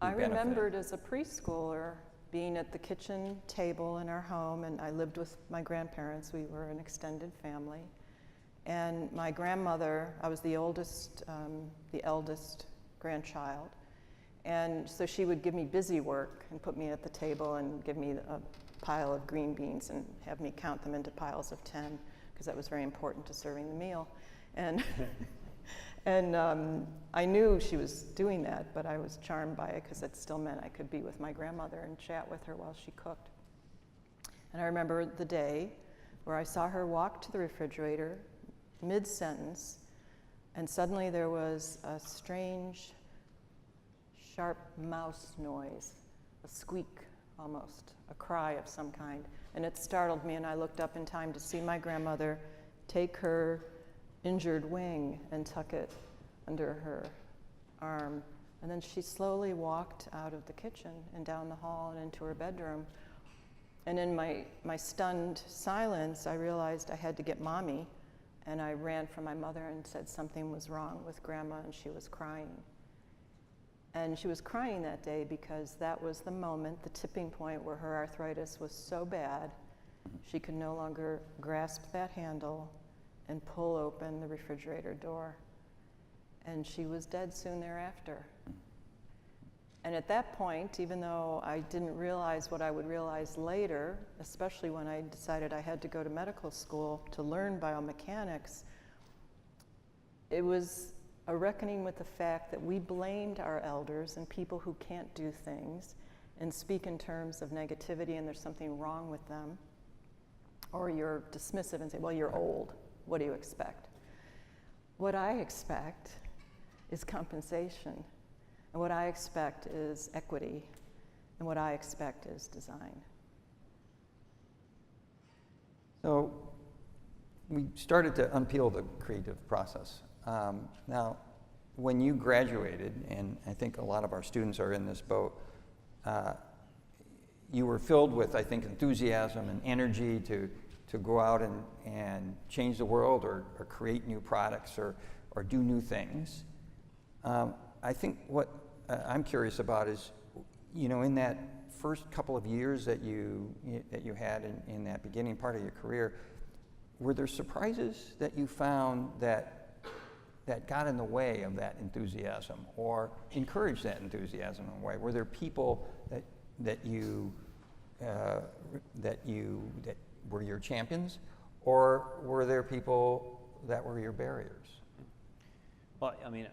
I benefited. remembered as a preschooler being at the kitchen table in our home, and I lived with my grandparents. We were an extended family. And my grandmother, I was the eldest grandchild, and so she would give me busy work and put me at the table and give me a pile of green beans and have me count them into piles of 10, because that was very important to serving the meal. And I knew she was doing that, but I was charmed by it because it still meant I could be with my grandmother and chat with her while she cooked. And I remember the day where I saw her walk to the refrigerator mid-sentence, and suddenly there was a strange, sharp mouse noise, a squeak almost, a cry of some kind. And it startled me, and I looked up in time to see my grandmother take her injured wing and tuck it under her arm. And then she slowly walked out of the kitchen and down the hall and into her bedroom. And in my stunned silence, I realized I had to get Mommy, and I ran for my mother and said something was wrong with Grandma, and she was crying. And she was crying that day because that was the moment, the tipping point, where her arthritis was so bad she could no longer grasp that handle and pull open the refrigerator door. And she was dead soon thereafter. And at that point, even though I didn't realize what I would realize later, especially when I decided I had to go to medical school to learn biomechanics, it was a reckoning with the fact that we blamed our elders and people who can't do things and speak in terms of negativity and there's something wrong with them. Or you're dismissive and say, well, you're old. What do you expect? What I expect is compensation. And what I expect is equity. And what I expect is design. So we started to unpeel the creative process. Now, when you graduated, and I think a lot of our students are in this boat, you were filled with, I think, enthusiasm and energy to go out and change the world or create new products or do new things. I think what I'm curious about is, in that first couple of years that you had in that beginning part of your career, were there surprises that you found that got in the way of that enthusiasm or encouraged that enthusiasm in a way? Were there people that were your champions, or were there people that were your barriers? Well, I mean,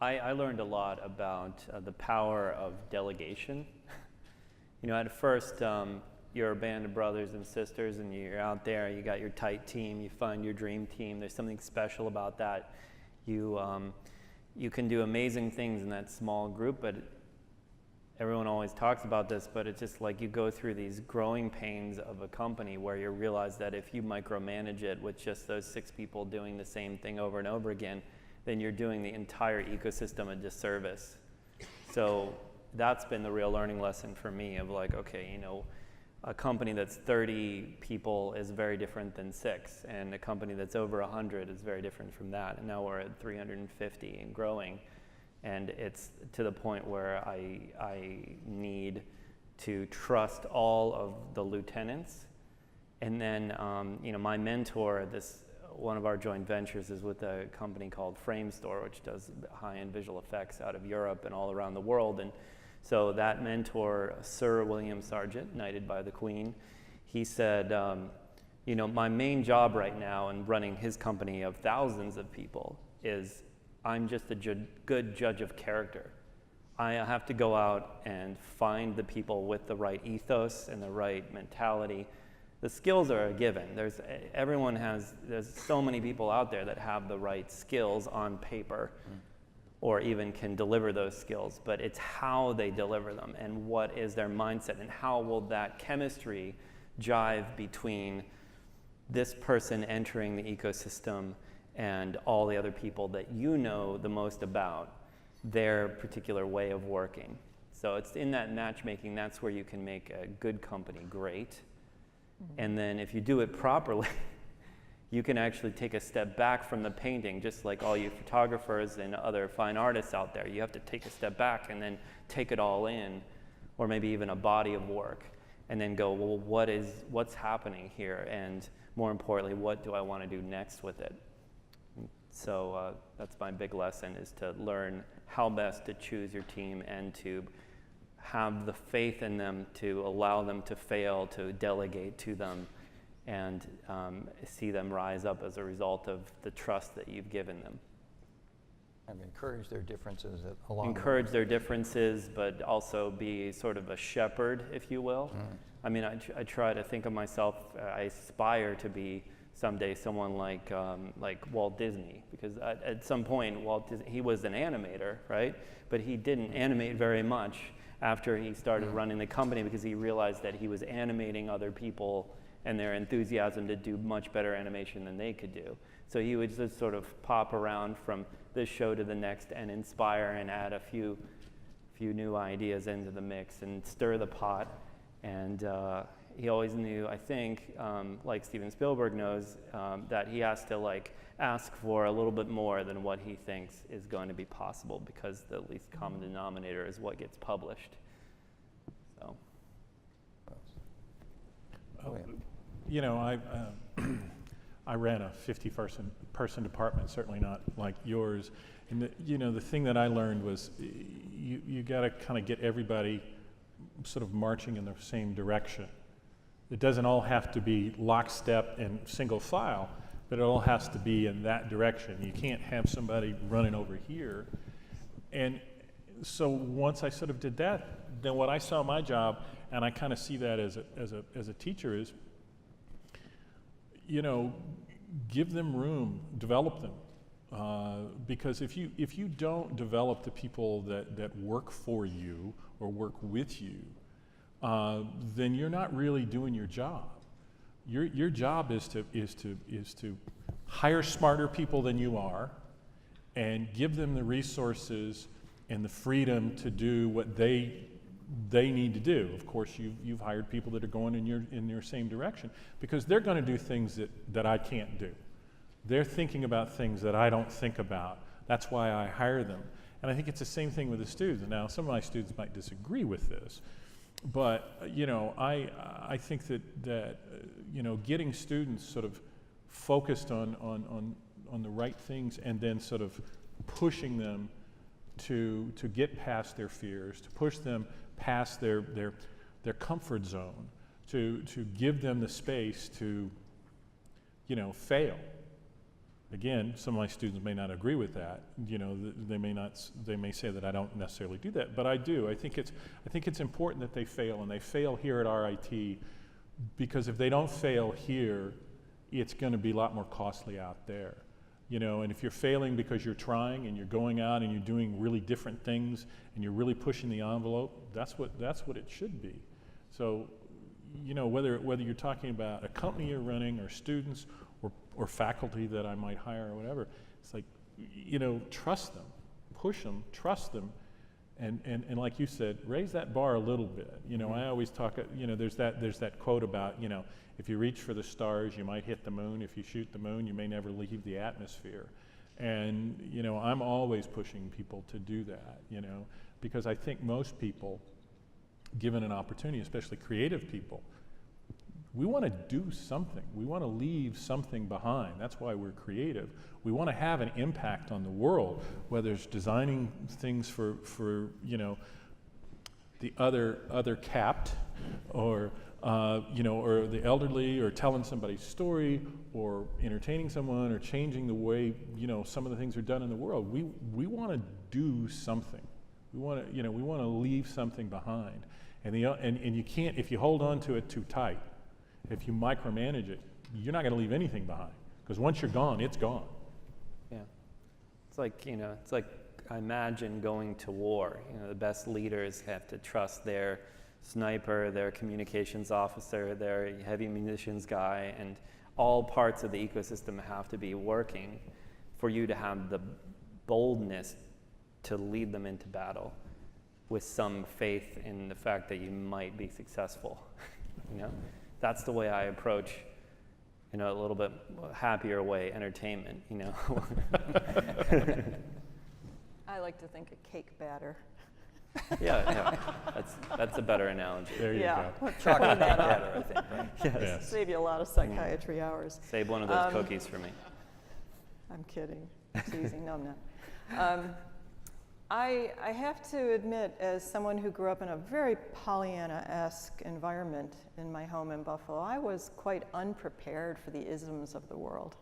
I learned a lot about the power of delegation. At first, you're a band of brothers and sisters, and you're out there, you got your tight team, you find your dream team. There's something special about that. You can do amazing things in that small group, but everyone always talks about this, but it's just like you go through these growing pains of a company where you realize that if you micromanage it with just those 6 people doing the same thing over and over again, then you're doing the entire ecosystem a disservice. So that's been the real learning lesson for me of like, okay, a company that's 30 people is very different than 6, and a company that's over 100 is very different from that. And now we're at 350 and growing. And it's to the point where I need to trust all of the lieutenants. And then, my mentor, one of our joint ventures is with a company called Framestore, which does high-end visual effects out of Europe and all around the world. And so that mentor, Sir William Sargent, knighted by the Queen, he said, my main job right now in running his company of thousands of people is I'm just a good judge of character. I have to go out and find the people with the right ethos and the right mentality. The skills are a given. There's so many people out there that have the right skills on paper or even can deliver those skills, but it's how they deliver them and what is their mindset and how will that chemistry jive between this person entering the ecosystem and all the other people that you know the most about, their particular way of working. So it's in that matchmaking, that's where you can make a good company great. And then if you do it properly, you can actually take a step back from the painting, just like all you photographers and other fine artists out there. You have to take a step back and then take it all in, or maybe even a body of work, and then go, well, what's happening here? And more importantly, what do I want to do next with it? So that's my big lesson, is to learn how best to choose your team and to have the faith in them, to allow them to fail, to delegate to them, and see them rise up as a result of the trust that you've given them. And encourage their differences along Encourage their differences, but also be sort of a shepherd, if you will. I mean, I try to think of myself, I aspire to be someday someone like Walt Disney, because at some point, Walt Disney, he was an animator, right? But he didn't animate very much after he started running the company, because he realized that he was animating other people and their enthusiasm to do much better animation than they could do. So he would just sort of pop around from this show to the next and inspire and add a few new ideas into the mix and stir the pot. And he always knew, I think, like Steven Spielberg knows, that he has to ask for a little bit more than what he thinks is going to be possible, because the least common denominator is what gets published. So. I ran a 50-person department, certainly not like yours. And the thing that I learned was you got to kind of get everybody sort of marching in the same direction. It doesn't all have to be lockstep and single file, but it all has to be in that direction. You can't have somebody running over here. And so once I sort of did that, then what I saw my job, and I kind of see that as a teacher, is, give them room, develop them. Because if you don't develop the people that work for you or work with you, then you're not really doing your job. Your job is to hire smarter people than you are, and give them the resources and the freedom to do what they need to do. Of course, you've hired people that are going in your same direction, because they're going to do things that I can't do. They're thinking about things that I don't think about. That's why I hire them. And I think it's the same thing with the students. Now, some of my students might disagree with this, but I think that getting students sort of focused on the right things, and then sort of pushing them to get past their fears, to push them past their comfort zone, to give them the space to fail. Again, some of my students may not agree with that. They may say that I don't necessarily do that, but I do. I think it's important that they fail, and they fail here at RIT, because if they don't fail here, it's going to be a lot more costly out there. And if you're failing because you're trying and you're going out and you're doing really different things and you're really pushing the envelope, that's what it should be. So, whether you're talking about a company you're running, or students, or faculty that I might hire, or whatever, it's like, trust them, push them, trust them, and like you said, raise that bar a little bit. I always talk, there's that quote about, if you reach for the stars, you might hit the moon. If you shoot the moon, you may never leave the atmosphere. And, you know, I'm always pushing people to do that, you know, because I think most people, given an opportunity, especially creative people, we want to do something. We want to leave something behind. That's why we're creative. We want to have an impact on the world, whether it's designing things for you know, the other capped, or you know, or the elderly, or telling somebody's story, or entertaining someone, or changing the way, you know, some of the things are done in the world. We want to do something. We want to, you know, we want to leave something behind. And you can't, if you hold on to it too tight, if you micromanage it, you're not going to leave anything behind, because once you're gone, it's gone. Yeah. It's like, you know, it's like, I imagine going to war. You know, the best leaders have to trust their sniper, their communications officer, their heavy munitions guy, and all parts of the ecosystem have to be working for you to have the boldness to lead them into battle with some faith in the fact that you might be successful. You know, that's the way I approach, you know, a little bit happier way, entertainment, you know. I like to think a cake batter. Yeah, that's a better analogy. There you Yeah. go. Chocolate cake batter, I think, right? Yes. Save you a lot of psychiatry hours. Save one of those cookies for me. I'm kidding. I'm teasing. No, I'm not. I have to admit, as someone who grew up in a very Pollyanna-esque environment in my home in Buffalo, I was quite unprepared for the isms of the world.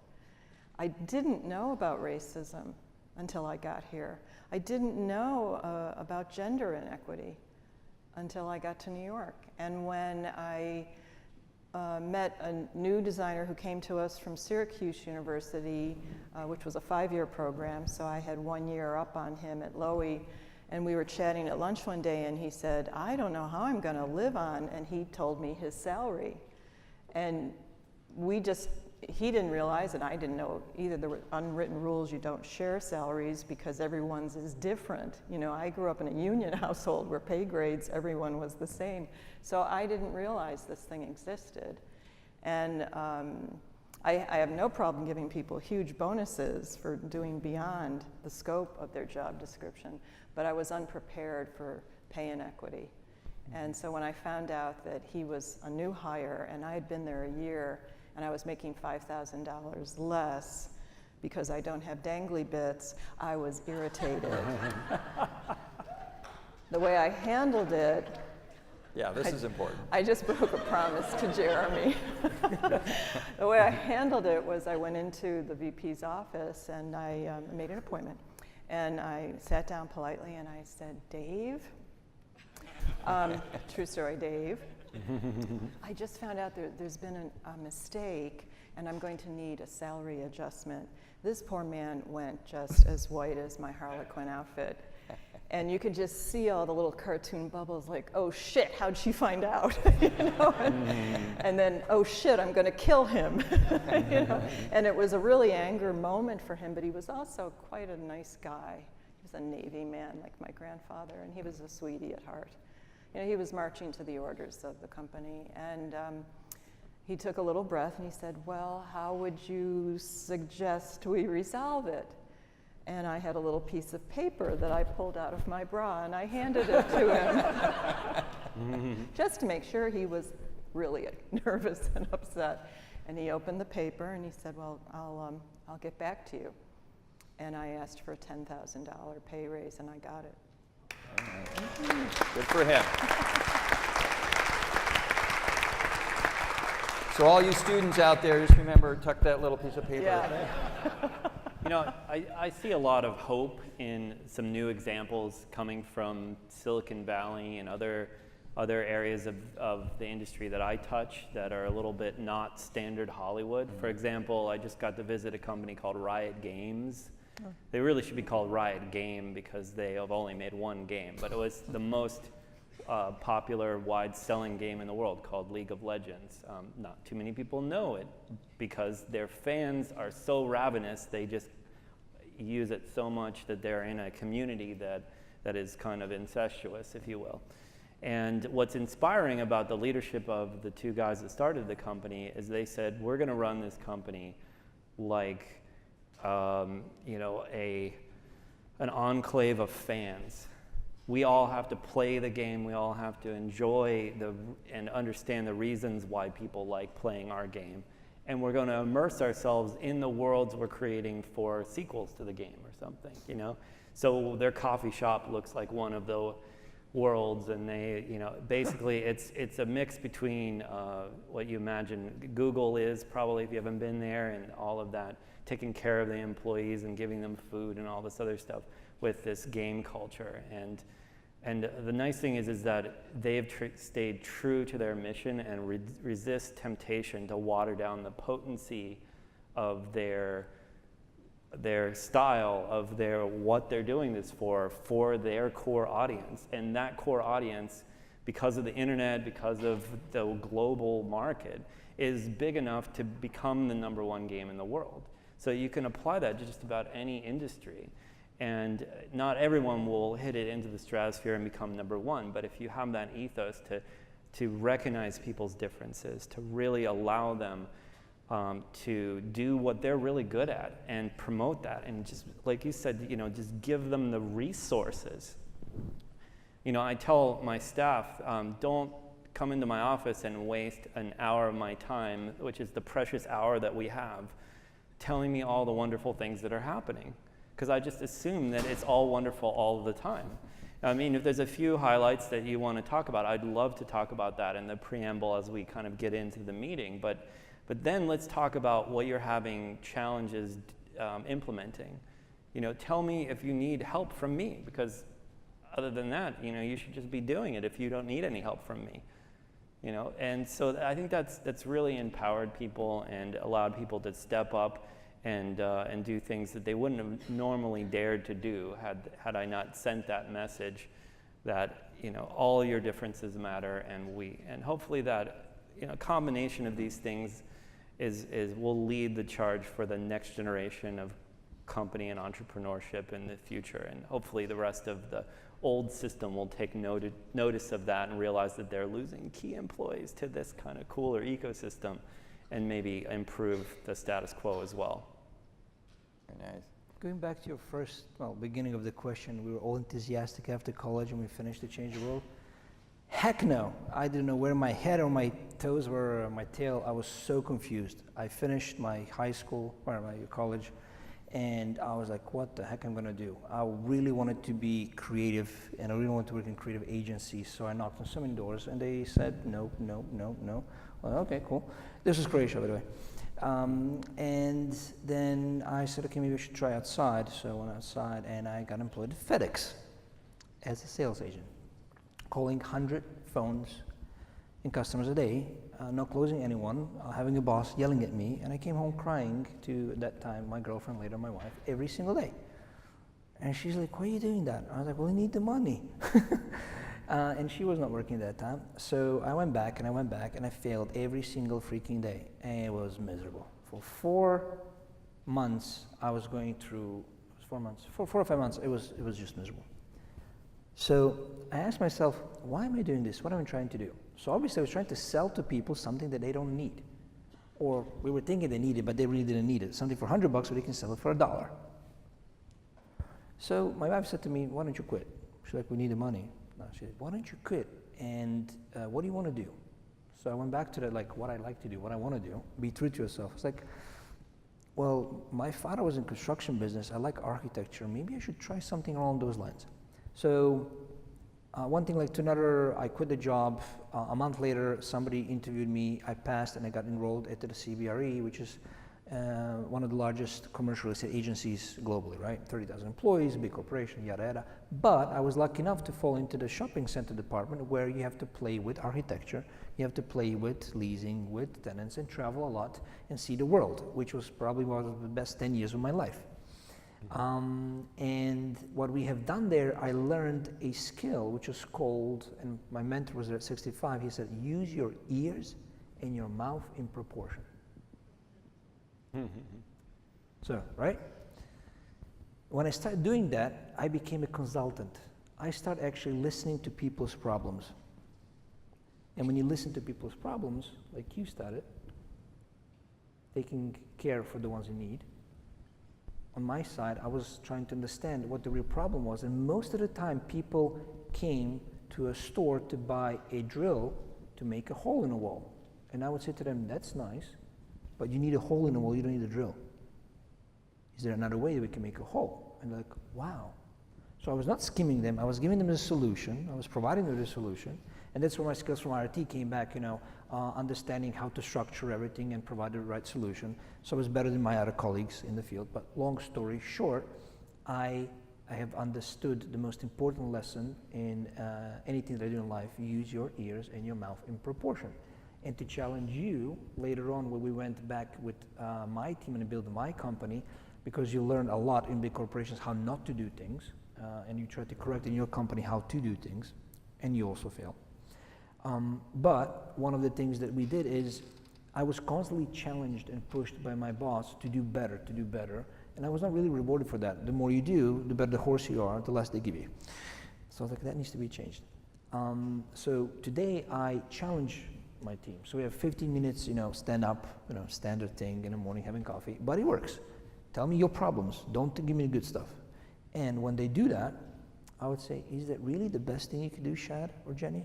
I didn't know about racism until I got here. I didn't know about gender inequity until I got to New York. And when I met a new designer who came to us from Syracuse University, which was a 5-year program, so I had 1 year up on him at Lowy, and we were chatting at lunch one day, and he said, I don't know how I'm going to live on, and he told me his salary. And he didn't realize, and I didn't know either, there were unwritten rules, you don't share salaries because everyone's is different. You know, I grew up in a union household where pay grades, everyone was the same. So I didn't realize this thing existed. And I have no problem giving people huge bonuses for doing beyond the scope of their job description, but I was unprepared for pay inequity. And so when I found out that he was a new hire and I had been there a year, and I was making $5,000 less because I don't have dangly bits, I was irritated. The way I handled it, Yeah, this is important. I just broke a promise to Jeremy. The way I handled it was I went into the VP's office and I made an appointment. And I sat down politely and I said, Dave, true story, Dave, I just found out there's been a mistake and I'm going to need a salary adjustment. This poor man went just as white as my Harlequin outfit. And you could just see all the little cartoon bubbles like, oh shit, how'd she find out? You know? And then, oh shit, I'm gonna kill him. You know? And it was a really anger moment for him, but he was also quite a nice guy. He was a Navy man like my grandfather, and he was a sweetie at heart. You know, he was marching to the orders of the company, and he took a little breath and he said, well, how would you suggest we resolve it? And I had a little piece of paper that I pulled out of my bra and I handed it to him just to make sure he was really nervous and upset. And he opened the paper and he said, well, I'll get back to you. And I asked for a $10,000 pay raise and I got it. Good for him. So all you students out there, just remember, tuck that little piece of paper. Yeah. You know, I see a lot of hope in some new examples coming from Silicon Valley and other areas of the industry that I touch that are a little bit not standard Hollywood. For example, I just got to visit a company called Riot Games. They really should be called Riot Game because they have only made one game, but it was the most popular, wide-selling game in the world called League of Legends. Not too many people know it because their fans are so ravenous, they just use it so much that they're in a community that is kind of incestuous, if you will. And what's inspiring about the leadership of the two guys that started the company is they said, we're going to run this company like an enclave of fans. We all have to play the game. We all have to enjoy and understand the reasons why people like playing our game. And we're going to immerse ourselves in the worlds we're creating for sequels to the game or something, So their coffee shop looks like one of the worlds, and basically it's a mix between what you imagine Google is probably, if you haven't been there, and all of that, taking care of the employees and giving them food and all this other stuff, with this game culture. And the nice thing is that they've stayed true to their mission and resist temptation to water down the potency of their style, of what they're doing this for their core audience. And that core audience, because of the internet, because of the global market, is big enough to become the #1 game in the world. So you can apply that to just about any industry. And not everyone will hit it into the stratosphere and become #1, but if you have that ethos to recognize people's differences, to really allow them to do what they're really good at and promote that, and just like you said, just give them the resources. I tell my staff, don't come into my office and waste an hour of my time, which is the precious hour that we have, telling me all the wonderful things that are happening, because I just assume that it's all wonderful all the time. I mean, if there's a few highlights that you want to talk about, I'd love to talk about that in the preamble as we kind of get into the meeting. But then let's talk about what you're having challenges implementing. Tell me if you need help from me, because other than that, you should just be doing it if you don't need any help from me. And so I think that's really empowered people and allowed people to step up and do things that they wouldn't have normally dared to do had I not sent that message that all your differences matter, and hopefully that combination of these things will lead the charge for the next generation of company and entrepreneurship in the future, and hopefully the rest of the old system will take notice of that and realize that they're losing key employees to this kind of cooler ecosystem, and maybe improve the status quo as well. Very nice. Going back to your beginning of the question, we were all enthusiastic after college and we finished to change the world. Heck no, I didn't know where my head or my toes were, or my tail. I was so confused. I finished my high school, or my college, and I was like, what the heck I'm gonna do? I really wanted to be creative, and I really wanted to work in creative agencies, so I knocked on so many doors, and they said, no, no, no, no. Well, okay, cool. This was Croatia, by the way. And then I said, okay, maybe I should try outside. So I went outside, and I got employed at FedEx as a sales agent, calling 100 phones and customers a day, not closing anyone, having a boss yelling at me, and I came home crying to, at that time, my girlfriend, later my wife, every single day. And she's like, why are you doing that? I was like, well, I need the money. And she was not working at that time. So I went back, and I failed every single freaking day, and it was miserable. For 4 months, I was going through, 4 or 5 months, it was just miserable. So I asked myself, why am I doing this? What am I trying to do? So obviously I was trying to sell to people something that they don't need. Or we were thinking they needed, but they really didn't need it. Something for $100, but they can sell it for $1. So my wife said to me, why don't you quit? She's like, we need the money. No, she said, why don't you quit? And what do you want to do? So I went back to that, like what I like to do, what I want to do. Be true to yourself. It's like, well, my father was in construction business. I like architecture. Maybe I should try something along those lines. So one thing led to another. I quit the job. A month later, somebody interviewed me. I passed, and I got enrolled at the CBRE, which is one of the largest commercial estate agencies globally, right? 30,000 employees, big corporation, yada yada. But I was lucky enough to fall into the shopping center department, where you have to play with architecture, you have to play with leasing, with tenants, and travel a lot and see the world, which was probably one of the best 10 years of my life. And what we have done there, I learned a skill which was called, and my mentor was there at 65, he said, use your ears and your mouth in proportion. So, right? When I started doing that, I became a consultant. I started actually listening to people's problems. And when you listen to people's problems, like you started, taking care for the ones in need, on my side, I was trying to understand what the real problem was. And most of the time, people came to a store to buy a drill to make a hole in a wall. And I would say to them, that's nice, but you need a hole in the wall, you don't need a drill. Is there another way that we can make a hole? And they're like, wow. So I was not skimming them, I was giving them a solution, I was providing them with a solution, and that's where my skills from RIT came back, understanding how to structure everything and provide the right solution. So I was better than my other colleagues in the field, but long story short, I have understood the most important lesson in anything that I do in life: use your ears and your mouth in proportion. And to challenge you later on when we went back with my team and built my company, because you learn a lot in big corporations how not to do things, and you try to correct in your company how to do things, and you also fail. But one of the things that we did is I was constantly challenged and pushed by my boss to do better, and I was not really rewarded for that. The more you do, the better the horse you are, the less they give you. So I was like, that needs to be changed. So today I challenge my team. So we have 15 minutes, stand up, standard thing in the morning, having coffee, but it works. Tell me your problems, don't give me the good stuff. And when they do that, I would say, is that really the best thing you could do, Shad or Jenny?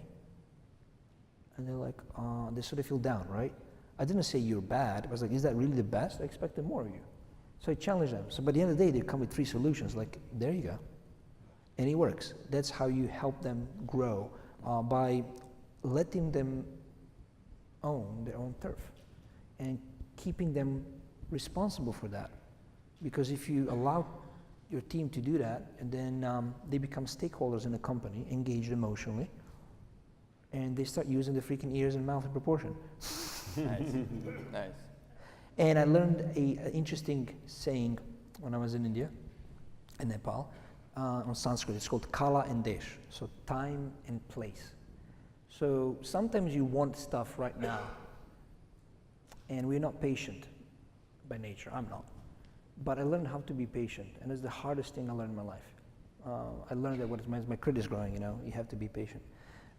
And they're like, they sort of feel down, right? I didn't say you're bad. I was like, is that really the best? I expected more of you. So I challenged them. So by the end of the day, they come with 3 solutions, like, there you go. And it works. That's how you help them grow, by letting them own their own turf and keeping them responsible for that. Because if you allow your team to do that, and then they become stakeholders in the company, engaged emotionally, and they start using the freaking ears and mouth in proportion. Nice. Nice. And I learned an interesting saying when I was in India, in Nepal, on Sanskrit. It's called Kala and Desh, so time and place. So sometimes you want stuff right now, and we're not patient by nature. I'm not. But I learned how to be patient, and it's the hardest thing I learned in my life. I learned that as my credit is growing, you have to be patient.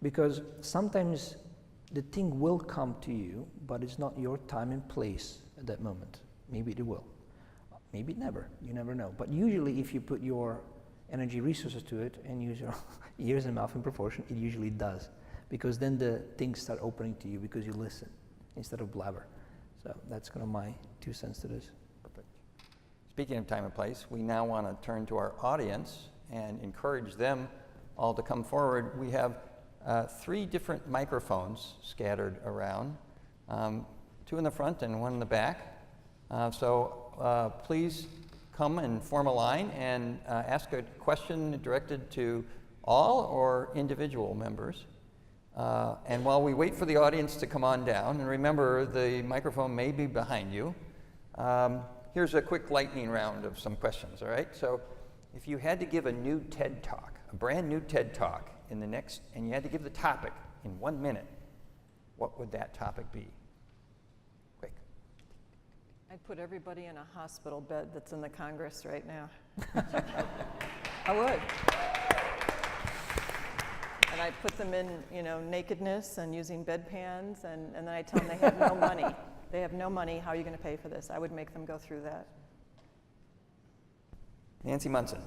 Because sometimes the thing will come to you, but it's not your time and place at that moment. Maybe it will. Maybe never. You never know. But usually if you put your energy resources to it and use your ears and mouth in proportion, it usually does. Because then the things start opening to you because you listen instead of blabber. So that's kind of my 2 cents to this. Perfect. Speaking of time and place, we now want to turn to our audience and encourage them all to come forward. We have 3 different microphones scattered around, 2 in the front and 1 in the back. So please come and form a line and ask a question directed to all or individual members. And while we wait for the audience to come on down, and remember the microphone may be behind you, here's a quick lightning round of some questions, all right? So if you had to give a new TED Talk, a brand new TED Talk, and you had to give the topic in 1 minute, what would that topic be? Quick. I'd put everybody in a hospital bed that's in the Congress right now. I would. And I'd put them in, nakedness and using bedpans, and then I tell them they have no money. They have no money. How are you going to pay for this? I would make them go through that. Nancy Munson.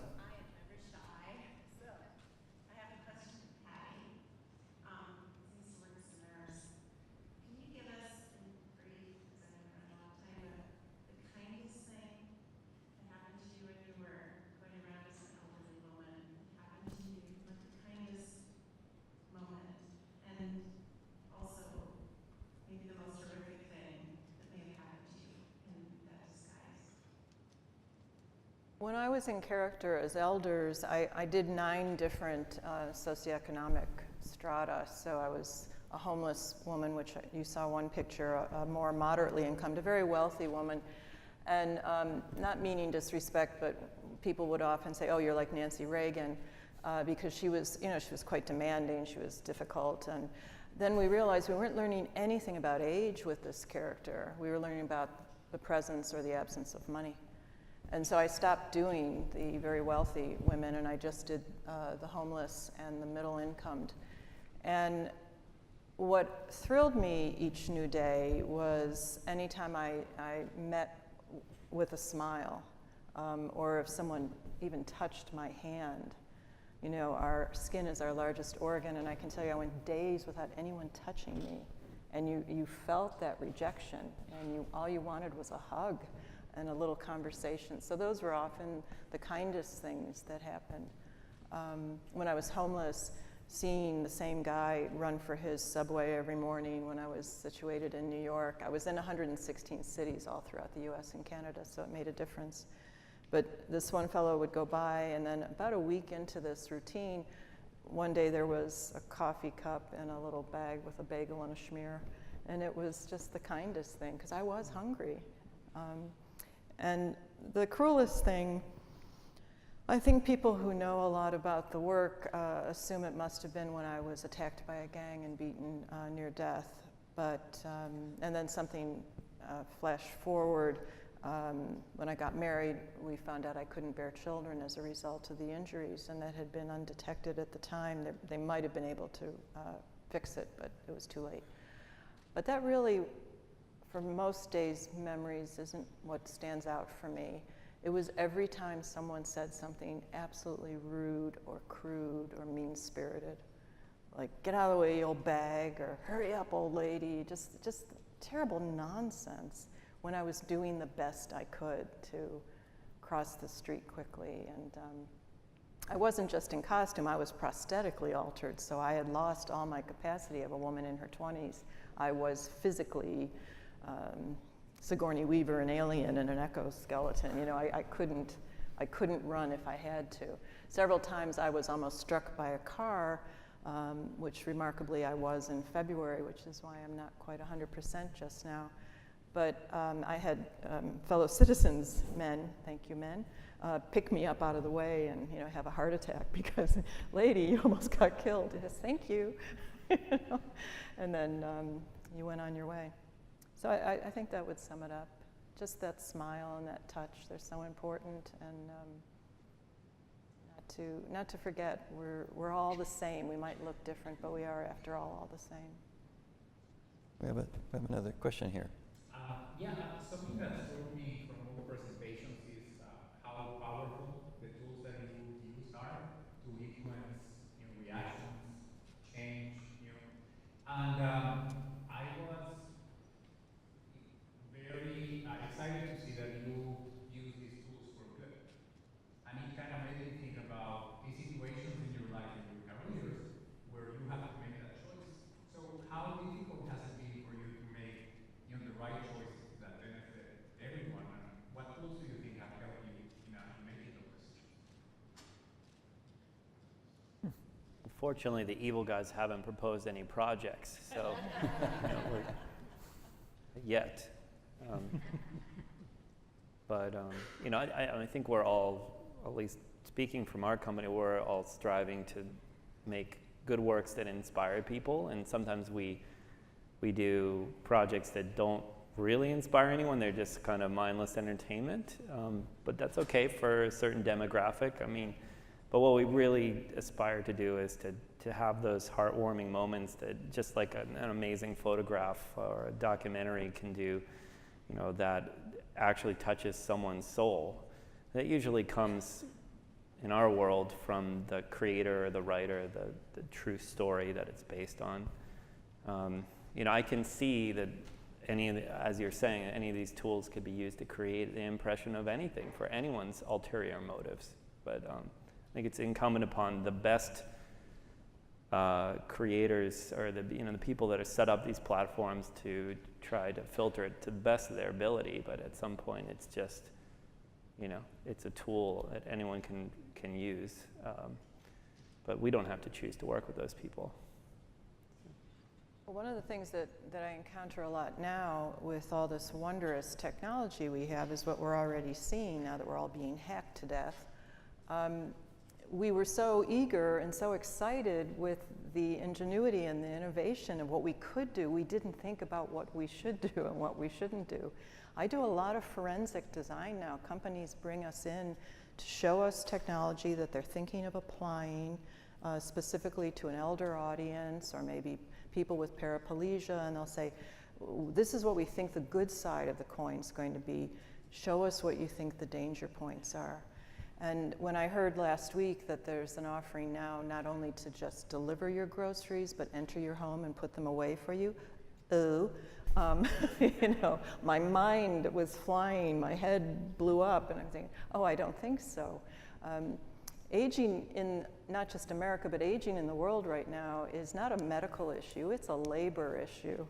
When I was in character as elders, I did 9 different socioeconomic strata. So I was a homeless woman, which you saw one picture, a more moderately income, a very wealthy woman. And not meaning disrespect, but people would often say, oh, you're like Nancy Reagan, because she was quite demanding, she was difficult. And then we realized we weren't learning anything about age with this character. We were learning about the presence or the absence of money. And so I stopped doing the very wealthy women, and I just did the homeless and the middle incomed. And what thrilled me each new day was anytime I met with a smile, or if someone even touched my hand. You know, our skin is our largest organ, and I can tell you I went days without anyone touching me. And you felt that rejection, and all you wanted was a hug and a little conversation. So those were often the kindest things that happened. When I was homeless, seeing the same guy run for his subway every morning when I was situated in New York. I was in 116 cities all throughout the US and Canada, so it made a difference. But this one fellow would go by, and then about a week into this routine, one day there was a coffee cup and a little bag with a bagel and a schmear, and it was just the kindest thing, because I was hungry. And the cruelest thing, I think people who know a lot about the work assume it must have been when I was attacked by a gang and beaten near death. But, and then something flashed forward. When I got married, we found out I couldn't bear children as a result of the injuries, and that had been undetected at the time. They might have been able to fix it, but it was too late. But that really, for most days' memories, isn't what stands out for me. It was every time someone said something absolutely rude or crude or mean-spirited, like, get out of the way, you old bag, or hurry up, old lady, just terrible nonsense when I was doing the best I could to cross the street quickly. And I wasn't just in costume, I was prosthetically altered, so I had lost all my capacity of a woman in her 20s. I was physically Sigourney Weaver, an alien, and an exoskeleton. You know, I couldn't run if I had to. Several times I was almost struck by a car, which remarkably I was in February, which is why I'm not quite 100% just now. But I had fellow citizens, men, thank you men, pick me up out of the way and, you know, have a heart attack because, lady, you almost got killed. Yes, thank you. You know? And then you went on your way. So I think that would sum it up. Just that smile and that touch, they're so important, and not to forget, we're all the same. We might look different, but we are, after all the same. We have another question here. Something that struck me from all presentations is how powerful the tools that you use are to influence, you know, reactions, change, you know. And I was very excited to see that you use these tools for good. And it kind of made me think about these situations in your life, in your careers, where you have to make that choice. So how difficult has it been for you to make, you know, the right choices that benefit everyone? And what tools do you think have helped you in making those decisions? Unfortunately, the evil guys haven't proposed any projects, so you know, yet. But you know, I think we're all, at least speaking from our company, we're all striving to make good works that inspire people, and sometimes we do projects that don't really inspire anyone. They're just kind of mindless entertainment, but that's okay for a certain demographic. I mean, but what we really aspire to do is to have those heartwarming moments that just like an amazing photograph or a documentary can do, you know, that actually touches someone's soul. That usually comes, in our world, from the creator or the writer, the true story that it's based on. You know, I can see that as you're saying, any of these tools could be used to create the impression of anything for anyone's ulterior motives. But I think it's incumbent upon the best creators, or the people that have set up these platforms, to try to filter it to the best of their ability. But at some point, it's just, you know, it's a tool that anyone can use. But we don't have to choose to work with those people. Well, one of the things that I encounter a lot now with all this wondrous technology we have is what we're already seeing now that we're all being hacked to death. We were so eager and so excited with the ingenuity and the innovation of what we could do. We didn't think about what we should do and what we shouldn't do. I do a lot of forensic design now. Companies bring us in to show us technology that they're thinking of applying specifically to an elder audience, or maybe people with paraplegia, and they'll say, this is what we think the good side of the coin is going to be. Show us what you think the danger points are. And when I heard last week that there's an offering now not only to just deliver your groceries, but enter your home and put them away for you, you know, my mind was flying, my head blew up, and I'm thinking, oh, I don't think so. Aging in not just America, but aging in the world right now is not a medical issue, it's a labor issue.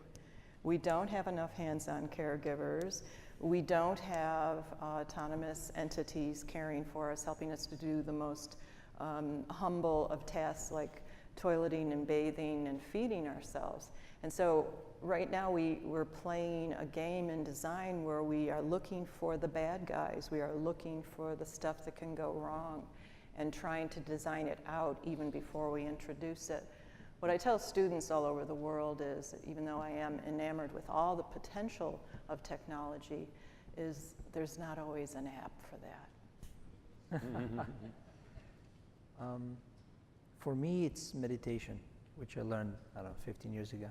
We don't have enough hands-on caregivers. We don't have autonomous entities caring for us, helping us to do the most humble of tasks like toileting and bathing and feeding ourselves. And so right now we're playing a game in design where we are looking for the bad guys. We are looking for the stuff that can go wrong and trying to design it out even before we introduce it. What I tell students all over the world is, even though I am enamored with all the potential of technology, is there's not always an app for that. For me, it's meditation, which I learned, I don't know, 15 years ago.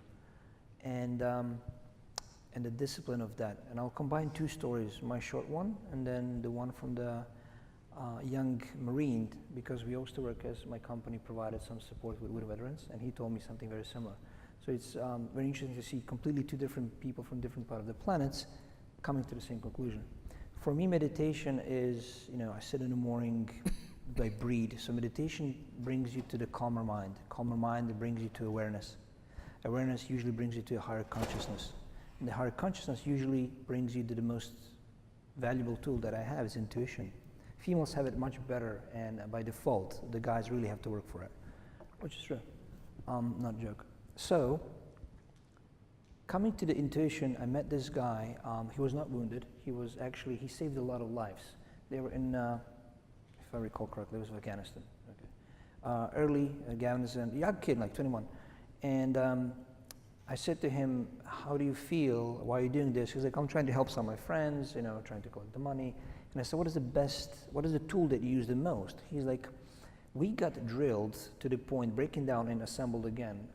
And the discipline of that. And I'll combine two stories, my short one and then the one from the young Marine, because we used to work as my company provided some support with veterans, and he told me something very similar. So it's very interesting to see completely two different people from different parts of the planets coming to the same conclusion. For me, meditation is, you know, I sit in the morning, I breathe. So meditation brings you to the calmer mind. Calmer mind, it brings you to awareness. Awareness usually brings you to a higher consciousness. And the higher consciousness usually brings you to the most valuable tool that I have is intuition. Females have it much better, and by default, the guys really have to work for it, which is true, not a joke. So, coming to the intuition, I met this guy. He was not wounded. He saved a lot of lives. They were in, if I recall correctly, it was Afghanistan. Okay. Early Afghanistan, young kid, like 21. And I said to him, how do you feel? Why are you doing this? He's like, I'm trying to help some of my friends, you know, trying to collect the money. And I said, what is the tool that you use the most? He's like, we got drilled to the point, breaking down and assembled again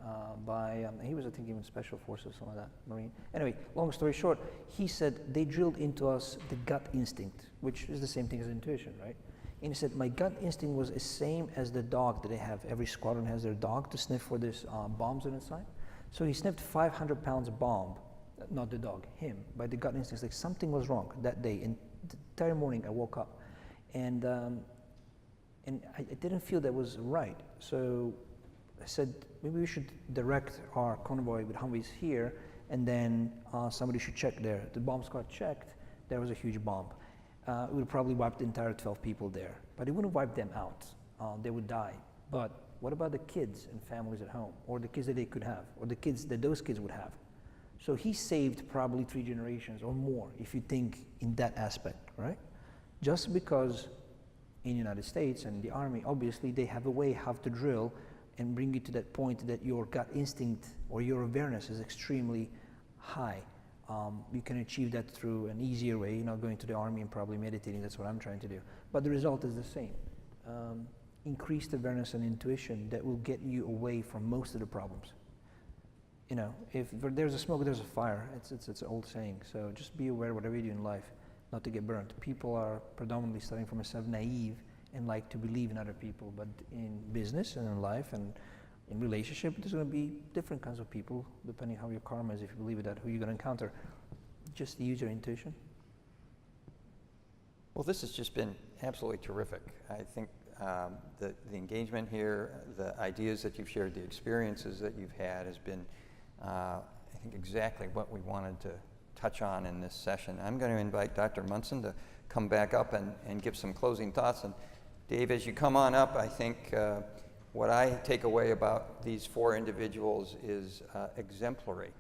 by, he was, I think, even Special Forces, something like that, Marine. Anyway, long story short, he said they drilled into us the gut instinct, which is the same thing as intuition, right? And he said, my gut instinct was the same as the dog that they have. Every squadron has their dog to sniff for these bombs on inside. So he sniffed 500 pounds of bomb, not the dog, him, by the gut instinct. Like something was wrong that day. And the entire morning I woke up, and I didn't feel that was right. So I said, maybe we should direct our convoy with Humvees here, and then somebody should check there. The bomb squad checked, there was a huge bomb. It would probably wipe the entire 12 people there, but it wouldn't wipe them out. They would die. But what about the kids and families at home, or the kids that they could have, or the kids that those kids would have? So he saved probably 3 generations or more, if you think in that aspect, right? Just because in the United States and the Army, obviously they have a way how to drill and bring you to that point that your gut instinct or your awareness is extremely high. You can achieve that through an easier way, you know, going to the Army and probably meditating. That's what I'm trying to do. But the result is the same. Increased awareness and intuition that will get you away from most of the problems. You know, if there's a smoke, there's a fire. It's an old saying. So just be aware whatever you do in life, not to get burnt. People are predominantly starting from a sort of naive and like to believe in other people. But in business and in life and in relationship, there's going to be different kinds of people, depending how your karma is, if you believe in that, who you're going to encounter. Just use your intuition. Well, this has just been absolutely terrific. I think the engagement here, the ideas that you've shared, the experiences that you've had has been, I think, exactly what we wanted to touch on in this session. I'm going to invite Dr. Munson to come back up and give some closing thoughts. And Dave, as you come on up, I think what I take away about these 4 individuals is exemplary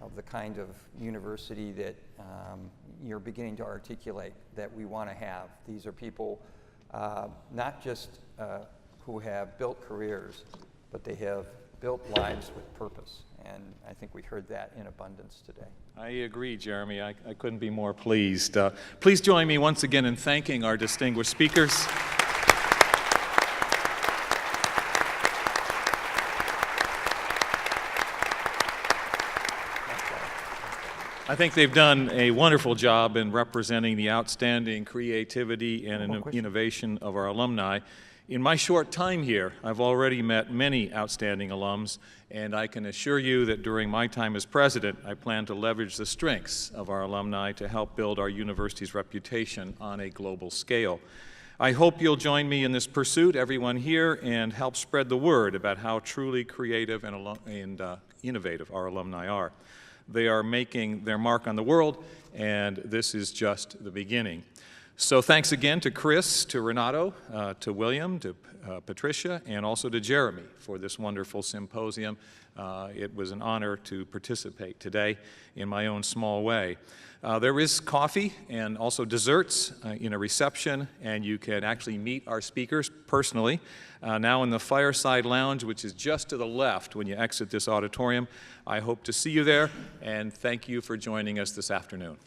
of the kind of university that you're beginning to articulate that we want to have. These are people not just who have built careers, but they have built lives with purpose. And I think we heard that in abundance today. I agree, Jeremy. I couldn't be more pleased. Please join me once again in thanking our distinguished speakers. I think they've done a wonderful job in representing the outstanding creativity and innovation of our alumni. In my short time here, I've already met many outstanding alums, and I can assure you that during my time as president, I plan to leverage the strengths of our alumni to help build our university's reputation on a global scale. I hope you'll join me in this pursuit, everyone here, and help spread the word about how truly creative and innovative our alumni are. They are making their mark on the world, and this is just the beginning. So thanks again to Chris, to Renato, to William, to Patricia, and also to Jeremy for this wonderful symposium. It was an honor to participate today in my own small way. There is coffee and also desserts in a reception, and you can actually meet our speakers personally now in the Fireside Lounge, which is just to the left when you exit this auditorium. I hope to see you there, and thank you for joining us this afternoon.